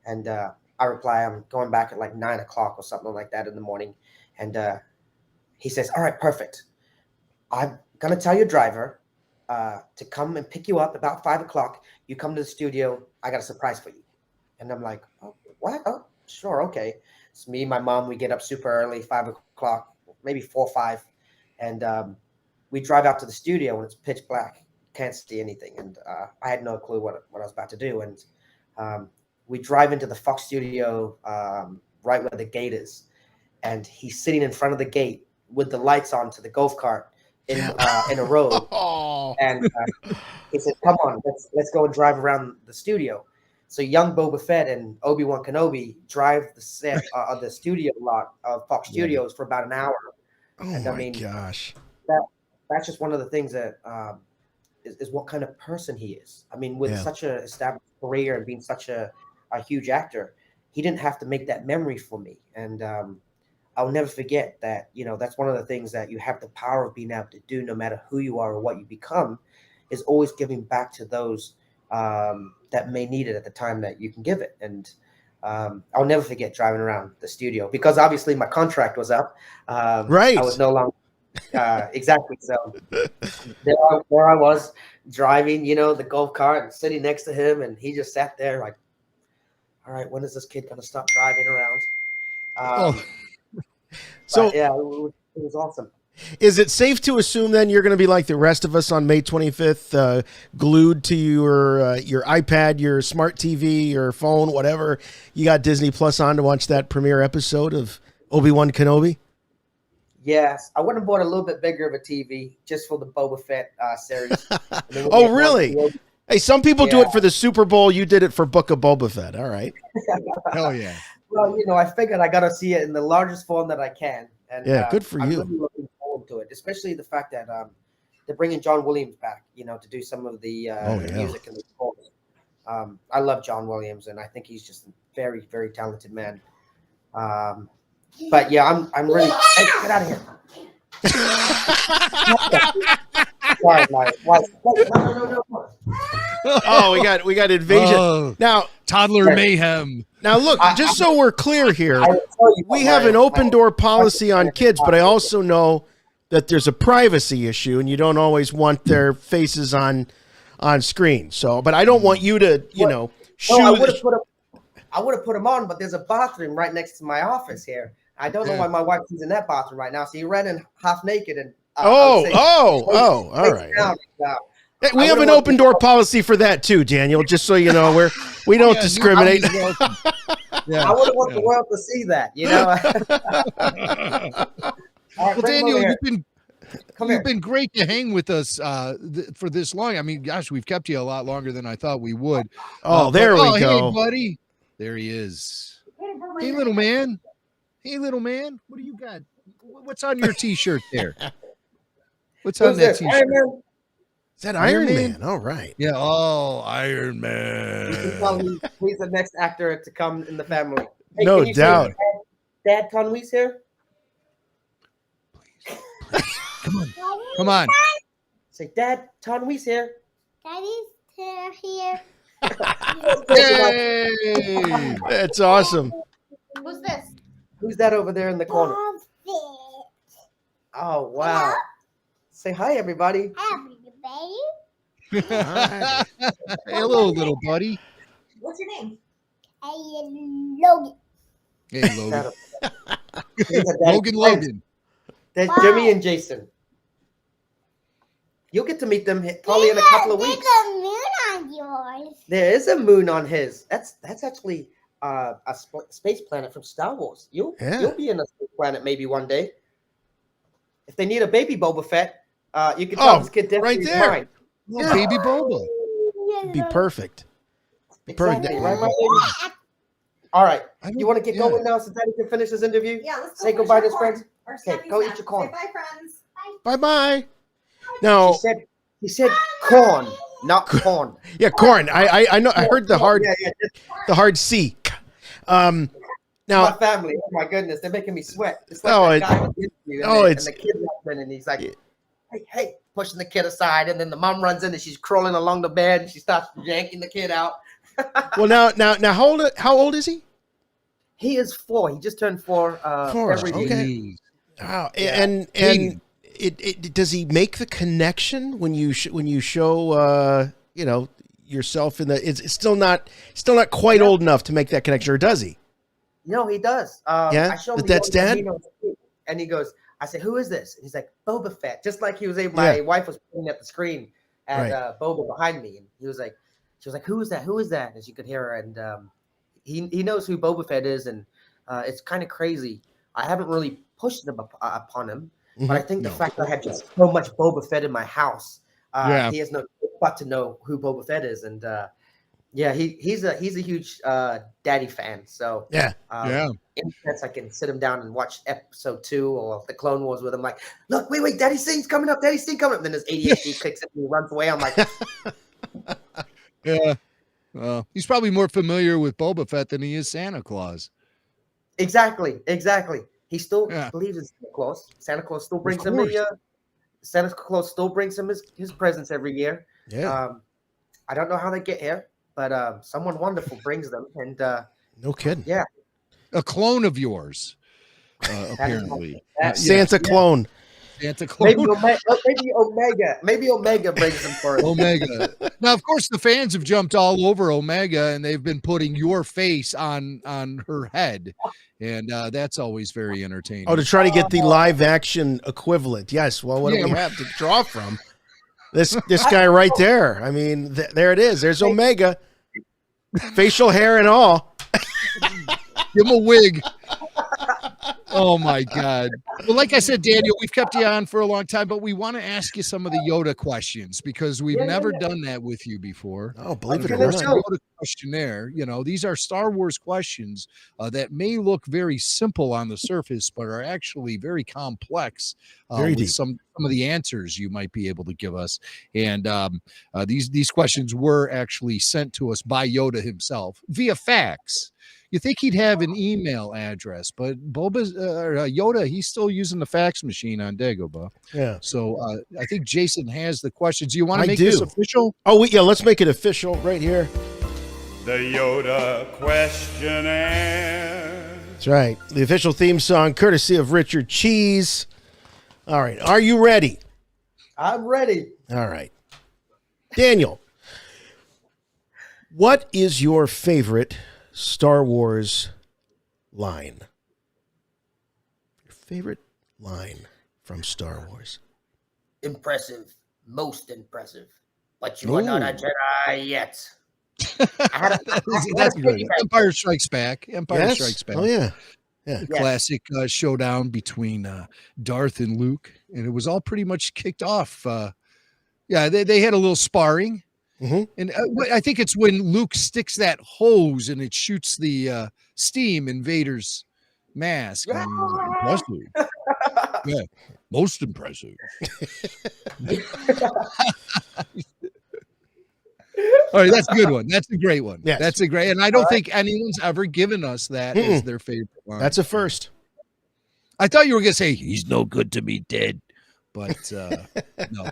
And I reply, "I'm going back at like 9 o'clock or something like that in the morning." And he says, "All right, perfect. I'm gonna tell your driver to come and pick you up about 5 o'clock. You come to the studio. I got a surprise for you." And I'm like, "Oh, what? Oh, sure, okay." It's me, my mom. We get up super early, 5 o'clock, maybe 4 or 5, and we drive out to the studio when it's pitch black. Can't see anything, and I had no clue what I was about to do. And we drive into the Fox studio right where the gate is, and he's sitting in front of the gate with the lights on to the golf cart in a row. And he said, "Come on, let's go and drive around the studio." So young Boba Fett and Obi-Wan Kenobi drive the set of the studio lot of Fox Studios for about an hour. Oh my gosh. That's just one of the things that is what kind of person he is. I mean, with such an established career and being such a huge actor, he didn't have to make that memory for me. And I'll never forget that. You know, that's one of the things that you have the power of being able to do, no matter who you are or what you become, is always giving back to those that may need it at the time that you can give it. And I'll never forget driving around the studio, because obviously my contract was up. Right. I was no longer exactly. So there I was driving, you know, the golf cart and sitting next to him, and he just sat there like, all right, when is this kid gonna stop driving around? So yeah, it was awesome. Is it safe to assume then you're going to be like the rest of us on May 25th, glued to your iPad, your smart TV, your phone, whatever you got Disney Plus on to watch that premiere episode of Obi-Wan Kenobi? Yes, I went and bought a little bit bigger of a TV just for the Boba Fett series. Oh, really? Hey, some people do it for the Super Bowl. You did it for Book of Boba Fett. All right. Hell yeah. Well, you know, I figured I got to see it in the largest form that I can. And yeah, good for I'm you. really looking forward to it, especially the fact that they're bringing John Williams back, you know, to do some of the music and the scores. I love John Williams, and I think he's just a very, very talented man. But yeah, I'm really. Hey, get out of here! Sorry, my wife. No. Oh, we got invasion. Oh, now, toddler mayhem. Now, look, just so we're clear here, we have an open door policy on kids, but I also know that there's a privacy issue, and you don't always want their faces on screen. So, but I don't want you to, you know, shoot. I would have put them on, but there's a bathroom right next to my office here. I don't know why my wife's using that bathroom right now. So he ran in half naked and. All right. Hey, we have an open door policy for that too, Daniel. Just so you know, we don't discriminate. I wouldn't want the world to see that, you know. Well, Daniel, Come You've here. been great to hang with us for this long. I mean, gosh, we've kept you a lot longer than I thought we would. There we go. Hey, buddy. There he is. Hey, little man. Hey, little man. What do you got? What's on your T-shirt there? What's on Who's that this? T-shirt? Iron Man? Is that Iron Iron Man? Man? All right. Yeah. Oh, Iron You can tell Man. he's the next actor to come in the family. Hey, No can you say doubt. Dad Conway's here? Come on. Say, Dad, Tanwi's here. Daddy's here. Yay. That's awesome. Who's this? Who's that over there in the corner? Oh, wow. Say hi, everybody. Happy baby. Hello, little buddy. What's your name? Logan. Hey, Logan. These are Daddy's Logan. friends. That's Jimmy and Jason. You'll get to meet them probably in a couple of weeks. There's a moon on yours. There is a moon on his. That's actually a space planet from Star Wars. You'll be in a space planet maybe one day. If they need a baby Boba Fett, you can tell this kid definitely right there. mine. Oh, baby Boba. Be perfect. Exactly, right, my lady? All right. You want to get yeah. going now so Daddy can finish his interview? Yeah, let's go Say finish goodbye our to his corn. friends. Our Okay, snappy go eat snack. your corn. Say bye, friends. Bye-bye. Now, He said corn, not corn. yeah, corn. I know. I heard the hard just the hard C. my Now, family. Oh my goodness, they're making me sweat. It's like Oh, that it- guy in the interview, oh, and it's- the kid comes in and he's like, hey, pushing the kid aside, and then the mom runs in and she's crawling along the bed and she starts yanking the kid out. well, now, how old is he? He is 4. He just turned 4. 4, February. okay. Wow. Yeah. And it does he make the connection when you show yourself in the? It's still not quite old enough to make that connection, or does he? No, he does. Yeah? I showed But him that's Yoda Dad? Kamino too, and he goes, I said, who is this? And he's like, Boba Fett. Just like he was able, my wife was pointing at the screen at Boba behind me. And she was like, who is that? Who is that? And she could hear her. And he knows who Boba Fett is. And it's kind of crazy. I haven't really pushed him upon him. But I think the fact that I had just so much Boba Fett in my house, he has no but to know who Boba Fett is. And he's a huge Daddy fan. So in a sense, I can sit him down and watch episode 2 or the Clone Wars with him. Like, look, wait, Daddy's scene's coming up. Daddy's scene coming up. And then his ADHD kicks in and he runs away. I'm like, Yeah. Well, he's probably more familiar with Boba Fett than he is Santa Claus. exactly. He still believes in Santa Claus. Santa Claus still brings him Santa Claus still brings him his presents every year. Yeah. I don't know how they get here, but someone wonderful brings them. And No kidding. yeah, A clone of yours, apparently. Santa clone. Santa Claus. Maybe Omega brings them for us. Omega. Now, of course, the fans have jumped all over Omega, and they've been putting your face on her head, and that's always very entertaining. Oh, to try to get the live action equivalent. Yes. Well, what do we have to draw from? This guy right there. I mean, there it is. There's Omega, facial hair and all. Give him a wig. Oh my God. Well, like I said, Daniel, we've kept you on for a long time, but we want to ask you some of the Yoda questions because we've never done that with you before. Oh, believe it Of or course, not. the Yoda questionnaire, these are Star Wars questions that may look very simple on the surface, but are actually very complex Very with deep. some of the answers you might be able to give us. And these questions were actually sent to us by Yoda himself via fax. You think he'd have an email address, but Yoda, he's still using the fax machine on Dagobah. Yeah. So I think Jason has the questions. Do you want I to make do. this official? Oh, let's make it official right here. The Yoda questionnaire. That's right. The official theme song, courtesy of Richard Cheese. All right. Are you ready? I'm ready. All right. Daniel, what is your favorite Star Wars line? Your favorite line from Star Wars? Impressive. Most impressive. But you are not a Jedi yet. I had a That's good. piggyback. Empire Strikes Back. Empire Yes? Strikes Back. Oh, yeah. Yeah. Classic showdown between Darth and Luke, and it was all pretty much kicked off. They had a little sparring, and I think it's when Luke sticks that hose and it shoots the steam in Vader's mask. And impressive. Yeah, most impressive. All right, that's a good one. That's a great one. Yes. That's a great, and I don't think anyone's ever given us that as their favorite line. That's a first. I thought you were gonna say he's no good to me dead, but no.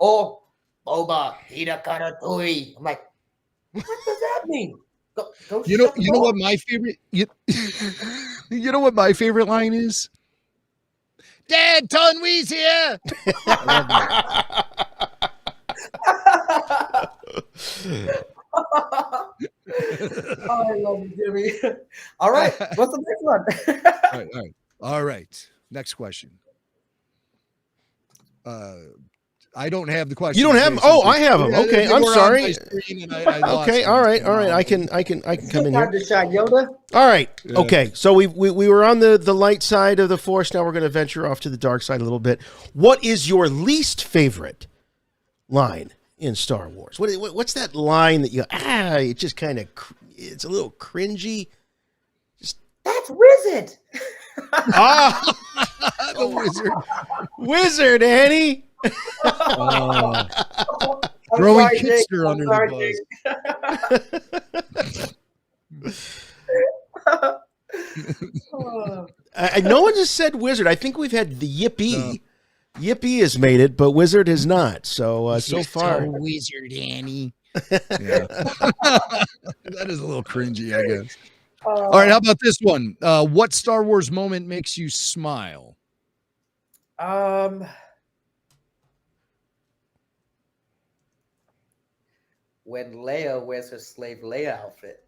Oh, Boba, Hidakara Tui. I'm like, what does that mean? Go You know what my favorite you know what my favorite line is? Dad, Tonwee's here. Oh, I love you, Jimmy. All right, what's the next one? All right. Next question. I don't have the question. You don't have them? Oh, I have them. Okay, I'm sorry. Okay, all right. I can come in here. Time to shine, Yoda. All right. Okay. So we were on the light side of the Force. Now we're going to venture off to the dark side a little bit. What is your least favorite line in Star Wars? What's that line that it just kind of, it's a little cringy? That's Wizard. The wizard. Wizard, Annie. Throwing sorry, Jake. Kitster under the bus. No one just said Wizard. I think we've had the Yippee. Yippee has made it, but Wizard has not. So so far, Wizard Annie. That is a little cringy, I guess. All right, how about this one? What Star Wars moment makes you smile? When Leia wears her slave Leia outfit.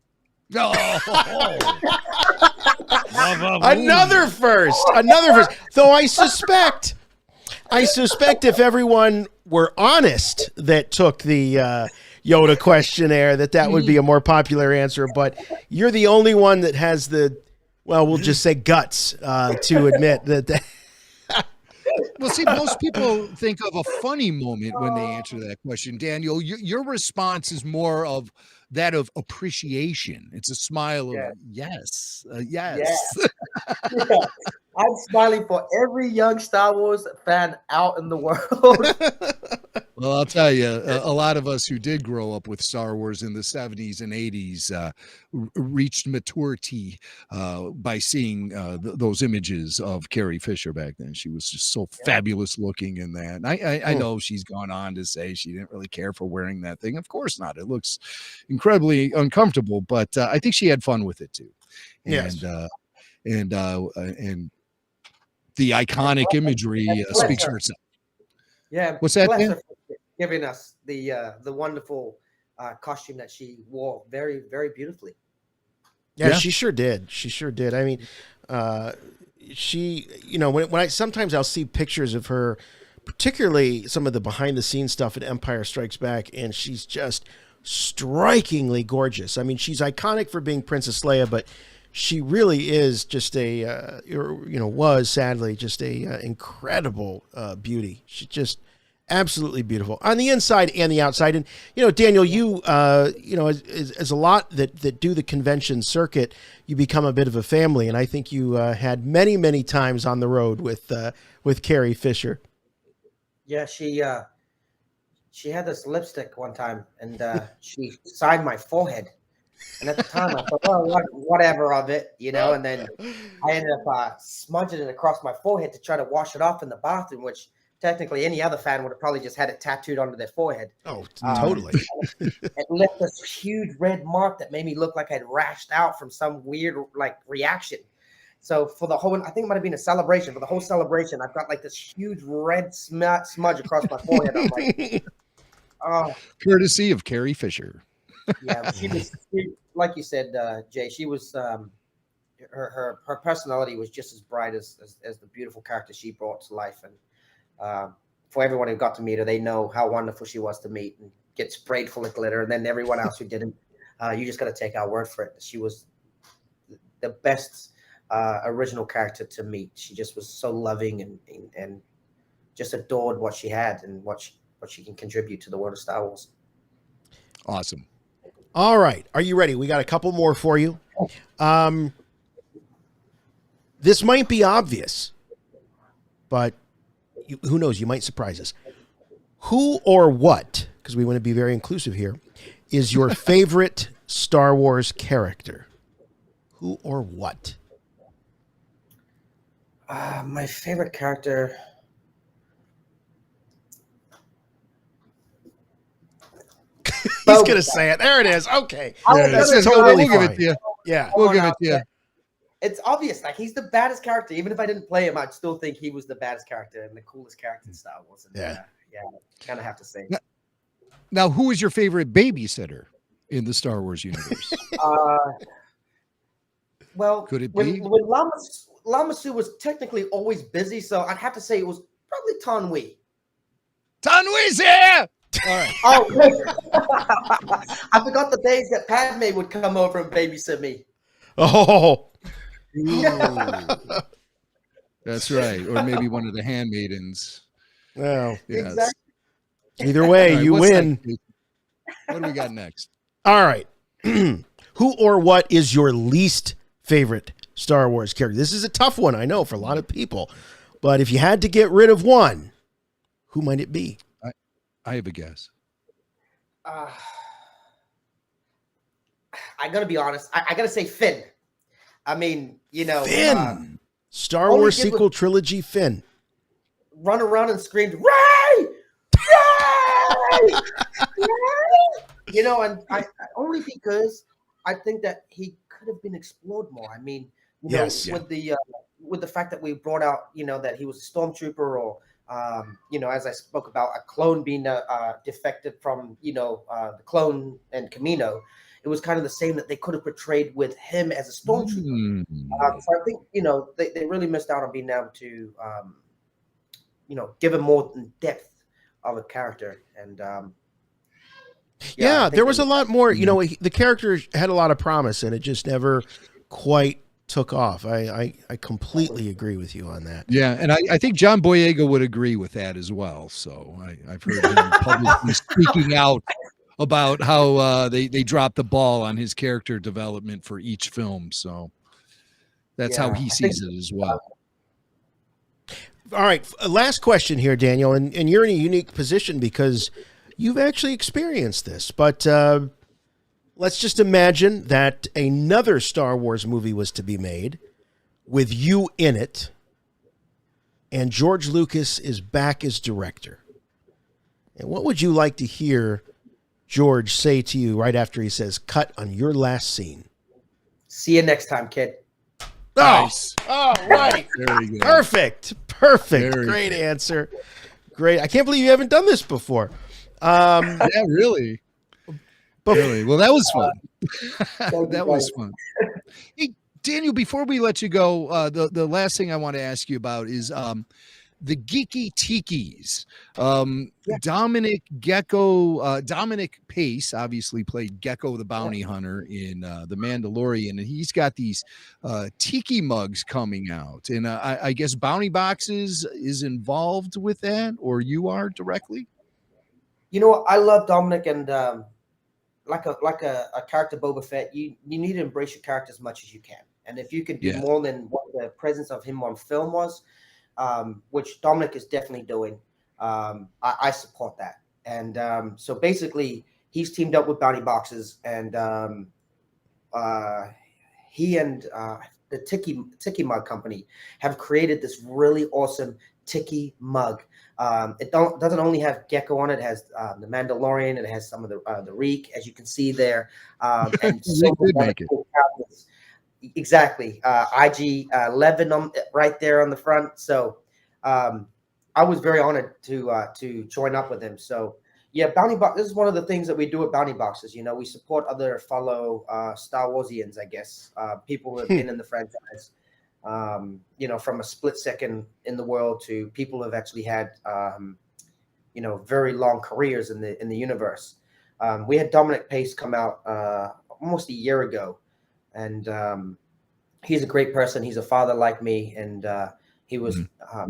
Another first. Though I suspect if everyone were honest that took the Yoda questionnaire, that would be a more popular answer. But you're the only one that has we'll just say guts to admit that. Well, see, most people think of a funny moment when they answer that question. Daniel, your response is more of that of appreciation. It's a smile of yes. Yes. Yeah. I'm smiling for every young Star Wars fan out in the world. Well, I'll tell you, a lot of us who did grow up with Star Wars in the 70s and 80s reached maturity by seeing those images of Carrie Fisher back then. She was just so fabulous looking in that. And I know she's gone on to say she didn't really care for wearing that thing. Of course not. It looks incredibly uncomfortable, but I think she had fun with it too. Yes. And the iconic imagery speaks for itself. Yeah. What's that? Bless her for giving us the wonderful costume that she wore very, very beautifully. Yeah, she sure did. She sure did. I mean, she, when I sometimes I'll see pictures of her, particularly some of the behind the scenes stuff at Empire Strikes Back, and she's just strikingly gorgeous. I mean, she's iconic for being Princess Leia, but she really is just was sadly just a incredible beauty. She's just absolutely beautiful on the inside and the outside. And, Daniel, you as a lot that do the convention circuit, you become a bit of a family. And I think you had many, many times on the road with Carrie Fisher. Yeah, she had this lipstick one time, and she signed my forehead. And at the time, I thought, oh, whatever of it, and then I ended up smudging it across my forehead to try to wash it off in the bathroom, which technically any other fan would have probably just had it tattooed onto their forehead. Oh, totally. It left this huge red mark that made me look like I'd rashed out from some weird, reaction. So for the whole, I think it might have been a celebration. For the whole celebration, I've got this huge red smudge across my forehead. I'm like, oh. Courtesy of Carrie Fisher. Yeah, she like you said, Jay. She was her personality was just as bright as the beautiful character she brought to life. And for everyone who got to meet her, they know how wonderful she was to meet and get sprayed full of glitter. And then everyone else who didn't, you just got to take our word for it. She was the best original character to meet. She just was so loving and just adored what she had and what she can contribute to the world of Star Wars. Awesome. All right. Are you ready? We got a couple more for you. This might be obvious, but who knows? You might surprise us. Who or what, because we want to be very inclusive here, is your favorite Star Wars character? Who or what? My favorite character. He's going to say it. There it is. Okay. Yeah, That's we'll totally give it fine. to you. Yeah. We'll give it to you. It's obvious. Like, he's the baddest character. Even if I didn't play him, I'd still think he was the baddest character and the coolest character in Star Wars. And, Yeah. Kind of have to say. Now, who is your favorite babysitter in the Star Wars universe? Well, Could it when, be? when Lama Su was technically always busy, so I'd have to say it was probably Tan Wee. Tanwi's here! All right. Oh, I forgot the days that Padme would come over and babysit me. Oh. That's right. Or maybe one of the handmaidens. Well, Yes. Exactly. either way, All right, you what's win. next? What do we got next? All right. Who or what is your least favorite Star Wars character? This is a tough one, I know, for a lot of people. But if you had to get rid of one, who might it be? I have a guess. I gotta be honest. I gotta say Finn. I mean, Finn. Star all he Wars did was- sequel trilogy Finn. run around and screamed, "Ray! Ray! Ray!" And I only because I think that he could have been explored more. I mean, Yes. with the fact that we brought out, that he was a stormtrooper, or as I spoke about, a clone being defected from the clone and Kamino. It was kind of the same that they could have portrayed with him as a stormtrooper. So I think they really missed out on being able to give him more depth of a character. And Yeah, there was a lot more. The character had a lot of promise, and it just never quite took off. I completely agree with you on that. Yeah, and I think John Boyega would agree with that as well. So I've heard him publicly speaking out about how they dropped the ball on his character development for each film. So that's how he sees it as well. All right, last question here, Daniel, and you're in a unique position because you've actually experienced this. But let's just imagine that another Star Wars movie was to be made with you in it, and George Lucas is back as director. And what would you like to hear George say to you right after he says, "Cut" on your last scene? see you next time, kid. Nice. Oh, right. Very good. Perfect. Very Great good. answer. Great. I can't believe you haven't done this before. Yeah, really. Really? Well, that was fun. That was fun. Hey, Daniel, before we let you go, the last thing I want to ask you about is the Geeky Tikis. Dominic Pace obviously played Gecko the Bounty Hunter in The Mandalorian, and he's got these tiki mugs coming out. And I guess Bounty Boxes is involved with that, or you are directly? I love Dominic, and like a character Boba Fett, you need to embrace your character as much as you can. And if you can do more than what the presence of him on film was, which Dominic is definitely doing, I support that. And so basically, he's teamed up with Bounty Boxes, and he and the Tiki Mug Company have created this really awesome Tiki mug. It doesn't only have Gecko on it. It has the Mandalorian. It has some of the Reek, as you can see there. And so did make it. cool characters. Exactly. IG 11 right there on the front. So I was very honored to join up with him. So yeah, Bounty Box. This is one of the things that we do at Bounty Boxes. We support other fellow Star Warsians, I guess, people who have been in the franchise. From a split second in the world to people who have actually had very long careers in the universe. We had Dominic Pace come out almost a year ago, and he's a great person. He's a father like me, and he was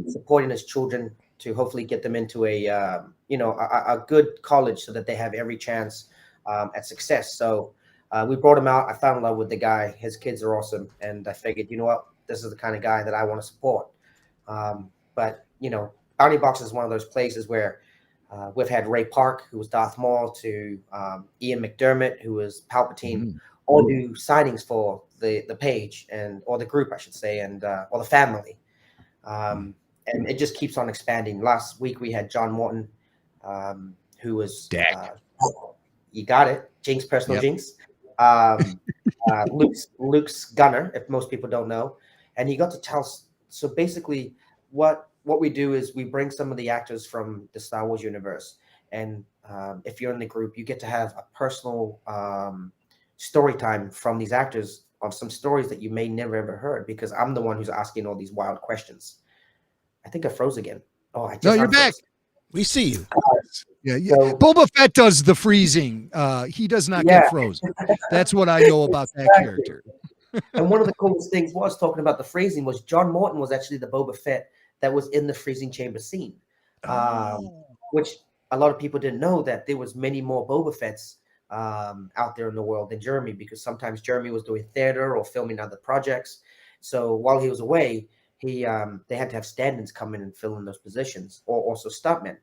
supporting his children to hopefully get them into a good college so that they have every chance at success. So we brought him out. I fell in love with the guy. His kids are awesome, and I figured, you know what, this is the kind of guy that I want to support. But Bounty Box is one of those places where we've had Ray Park, who was Darth Maul, to Ian McDermott, who was Palpatine, all do signings for the page or the group, I should say, and or the family. And it just keeps on expanding. Last week we had John Morton, who was you got it, Jinx, personal Jinx. Luke's gunner, if most people don't know, and he got to tell. So basically, what we do is we bring some of the actors from the Star Wars universe, and if you're in the group, you get to have a personal story time from these actors of some stories that you may never ever heard, because I'm the one who's asking all these wild questions. I think I froze again. Oh, no, you're back. We see you. Yeah. So, Boba Fett does the freezing. He does not get frozen. That's what I know about that character. And one of the coolest things was talking about the freezing was John Morton was actually the Boba Fett that was in the freezing chamber scene, which a lot of people didn't know, that there was many more Boba Fetts out there in the world than Jeremy, because sometimes Jeremy was doing theater or filming other projects. So while he was away, they had to have stand-ins come in and fill in those positions, or also stuntmen.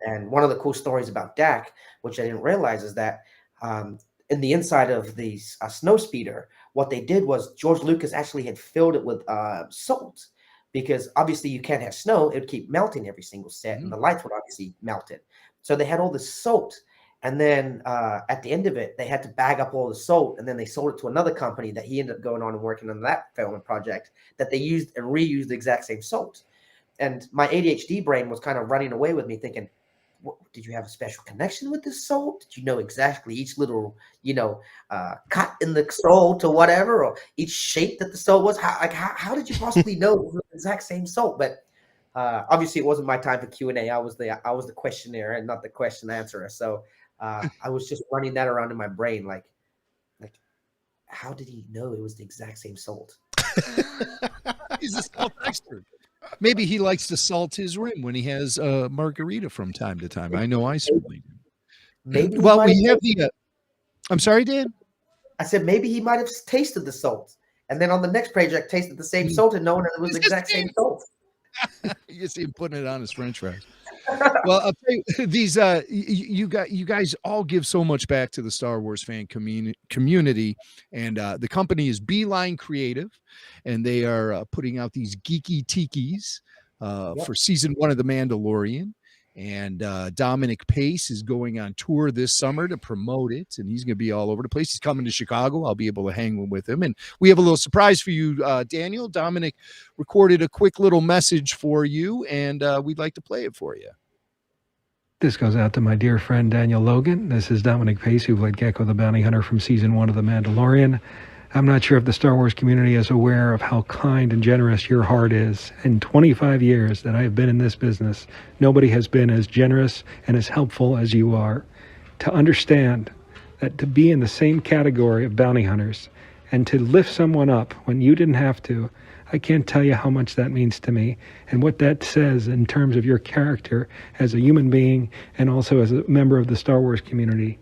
And one of the cool stories about Dak, which I didn't realize, is that in the inside of the snow speeder, what they did was George Lucas actually had filled it with salt, because obviously you can't have snow. It would keep melting every single set, and the lights would obviously melt it. So they had all this salt. And then at the end of it, they had to bag up all the salt, and then they sold it to another company that he ended up going on and working on that filming project, that they used and reused the exact same salt. And my ADHD brain was kind of running away with me thinking, did you have a special connection with this salt? Did you know exactly each little, cut in the salt or whatever, or each shape that the salt was? How did you possibly know it was the exact same salt? But obviously it wasn't my time for Q&A. I was the questionnaire and not the question answerer. So I was just running that around in my brain, like how did he know it was the exact same salt? He's a salt expert. Maybe he likes to salt his rim when he has a margarita from time to time. I know I certainly do. Maybe. Well, we have the. I'm sorry, Dan. I said maybe he might have tasted the salt, and then on the next project tasted the same salt and knowing that it was the exact same salt. You see him putting it on his French fries. Well, I'll tell you, these you guys all give so much back to the Star Wars fan community, and the company is Beeline Creative, and they are putting out these Geeky Tikis for season 1 of The Mandalorian. And Dominic Pace is going on tour this summer to promote it, and he's going to be all over the place. He's coming to Chicago. I'll be able to hang with him. And we have a little surprise for you, Daniel. Dominic recorded a quick little message for you, and we'd like to play it for you. This goes out to my dear friend Daniel Logan. This is Dominic Pace, who played Gekko the Bounty Hunter from season 1 of The Mandalorian. I'm not sure if the Star Wars community is aware of how kind and generous your heart is. In 25 years that I have been in this business, nobody has been as generous and as helpful as you are. To understand that to be in the same category of bounty hunters and to lift someone up when you didn't have to, I can't tell you how much that means to me and what that says in terms of your character as a human being and also as a member of the Star Wars community.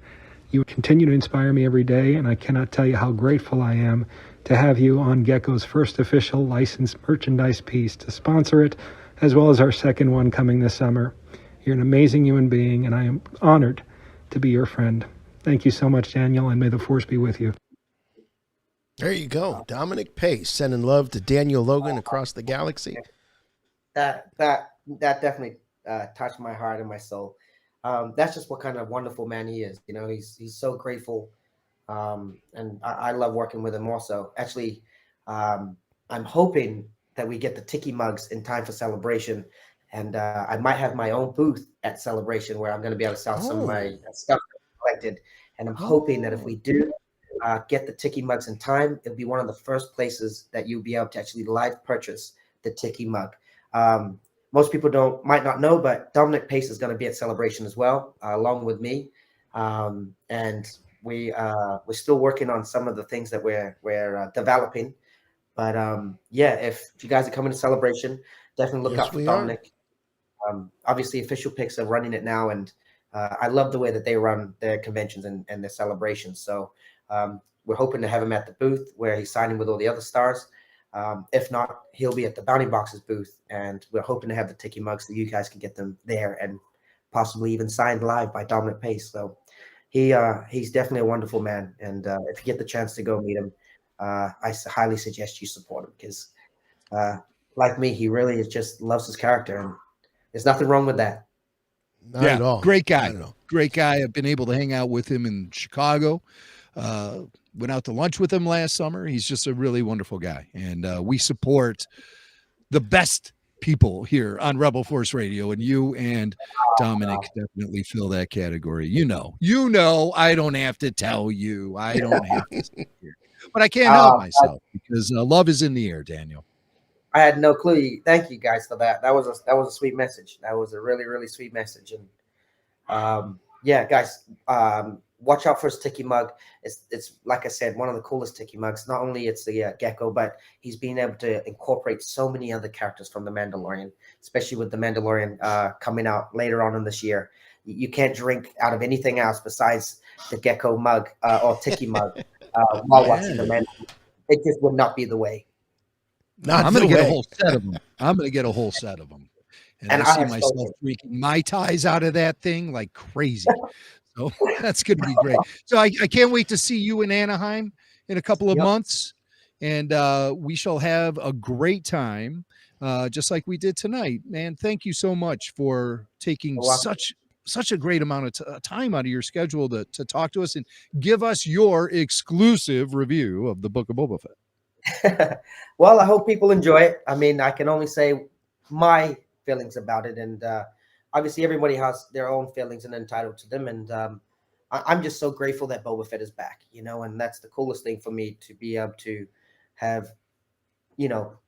You continue to inspire me every day, and I cannot tell you how grateful I am to have you on Gekko's first official licensed merchandise piece to sponsor it, as well as our second one coming this summer. You're an amazing human being, and I am honored to be your friend. Thank you so much, Daniel, and may the Force be with you. There you go. Dominic Pace sending love to Daniel Logan across the galaxy. That definitely touched my heart and my soul. That's just what kind of wonderful man he is. He's so grateful. And I love working with him also. Actually, I'm hoping that we get the Tiki mugs in time for Celebration. And I might have my own booth at Celebration where I'm going to be able to sell some of my stuff collected. And I'm hoping that if we do get the Tiki mugs in time, it'll be one of the first places that you'll be able to actually live purchase the Tiki mug. Most people might not know, but Dominic Pace is going to be at Celebration as well, along with me. And we're still working on some of the things that we're developing. But yeah, if you guys are coming to Celebration, definitely look Yes, out for we are. Dominic. Obviously, official picks are running it now, and I love the way that they run their conventions and their celebrations. So we're hoping to have him at the booth where he's signing with all the other stars. If not, he'll be at the Bounty Boxes booth, and we're hoping to have the Tiki mugs so you guys can get them there and possibly even signed live by Dominic Pace. So he's definitely a wonderful man, and if you get the chance to go meet him, I highly suggest you support him because, like me, he really just loves his character, and there's nothing wrong with that. Not at all. Great guy. Not at all. Great guy. I've been able to hang out with him in Chicago. Went out to lunch with him last summer. He's just a really wonderful guy. And we support the best people here on Rebel Force Radio. And you and Dominic definitely fill that category. You know, I don't have to tell you. I don't have to sit here. But I can't help myself because love is in the air, Daniel. I had no clue. Thank you guys for that. That was a sweet message. That was a really, really sweet message. And yeah, guys, watch out for his Tiki mug. It's like I said, one of the coolest Tiki mugs. Not only it's the gecko, but he's been able to incorporate so many other characters from the Mandalorian, especially with the Mandalorian coming out later on in this year. You can't drink out of anything else besides the gecko mug or Tiki mug while watching the Mandalorian. It just would not be the way. I'm going to get a whole set of them. I'm going to get a whole set of them. And I see myself drinking Mai Tais out of that thing like crazy. So that's going to be great. So I can't wait to see you in Anaheim in a couple of months. And we shall have a great time, just like we did tonight. Man, thank you so much for taking such a great amount of time out of your schedule to talk to us and give us your exclusive review of the Book of Boba Fett. Well, I hope people enjoy it. I mean, I can only say my feelings about it, and obviously everybody has their own feelings and entitled to them. And I'm just so grateful that Boba Fett is back, and that's the coolest thing for me, to be able to have,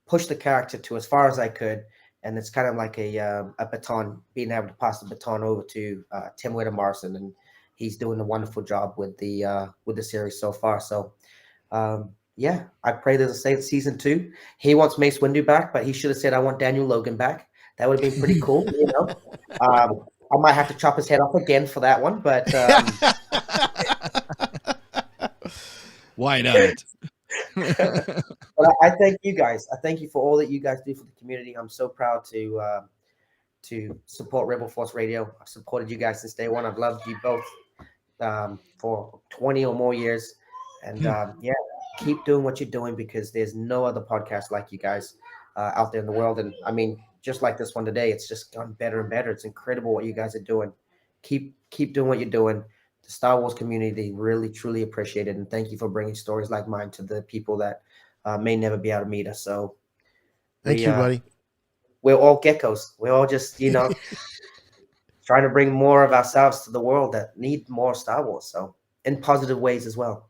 push the character to as far as I could. And it's kind of like a baton, being able to pass the baton over to Tim Whittemorrison, and he's doing a wonderful job with the series so far. So. Yeah, I pray there's a season 2. He wants Mace Windu back, but he should have said, I want Daniel Logan back. That would have been pretty cool, I might have to chop his head off again for that one, but why not? But I thank you guys. I thank you for all that you guys do for the community. I'm so proud to support Rebel Force Radio. I've supported you guys since day one. I've loved you both for 20 or more years. And yeah, keep doing what you're doing, because there's no other podcast like you guys out there in the world. And I mean, just like this one today, it's just gotten better and better. It's incredible what you guys are doing. Keep doing what you're doing. The Star Wars community really, truly appreciate it. And thank you for bringing stories like mine to the people that may never be able to meet us. So thank you, buddy. We're all geckos. We're all just, trying to bring more of ourselves to the world that need more Star Wars. So in positive ways as well.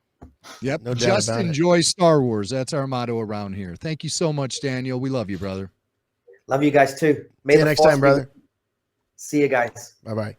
Yep. No doubt Just about it. enjoy Star Wars. That's our motto around here. Thank you so much, Daniel. We love you, brother. Love you guys too. See you next time, brother. See you guys. Bye-bye.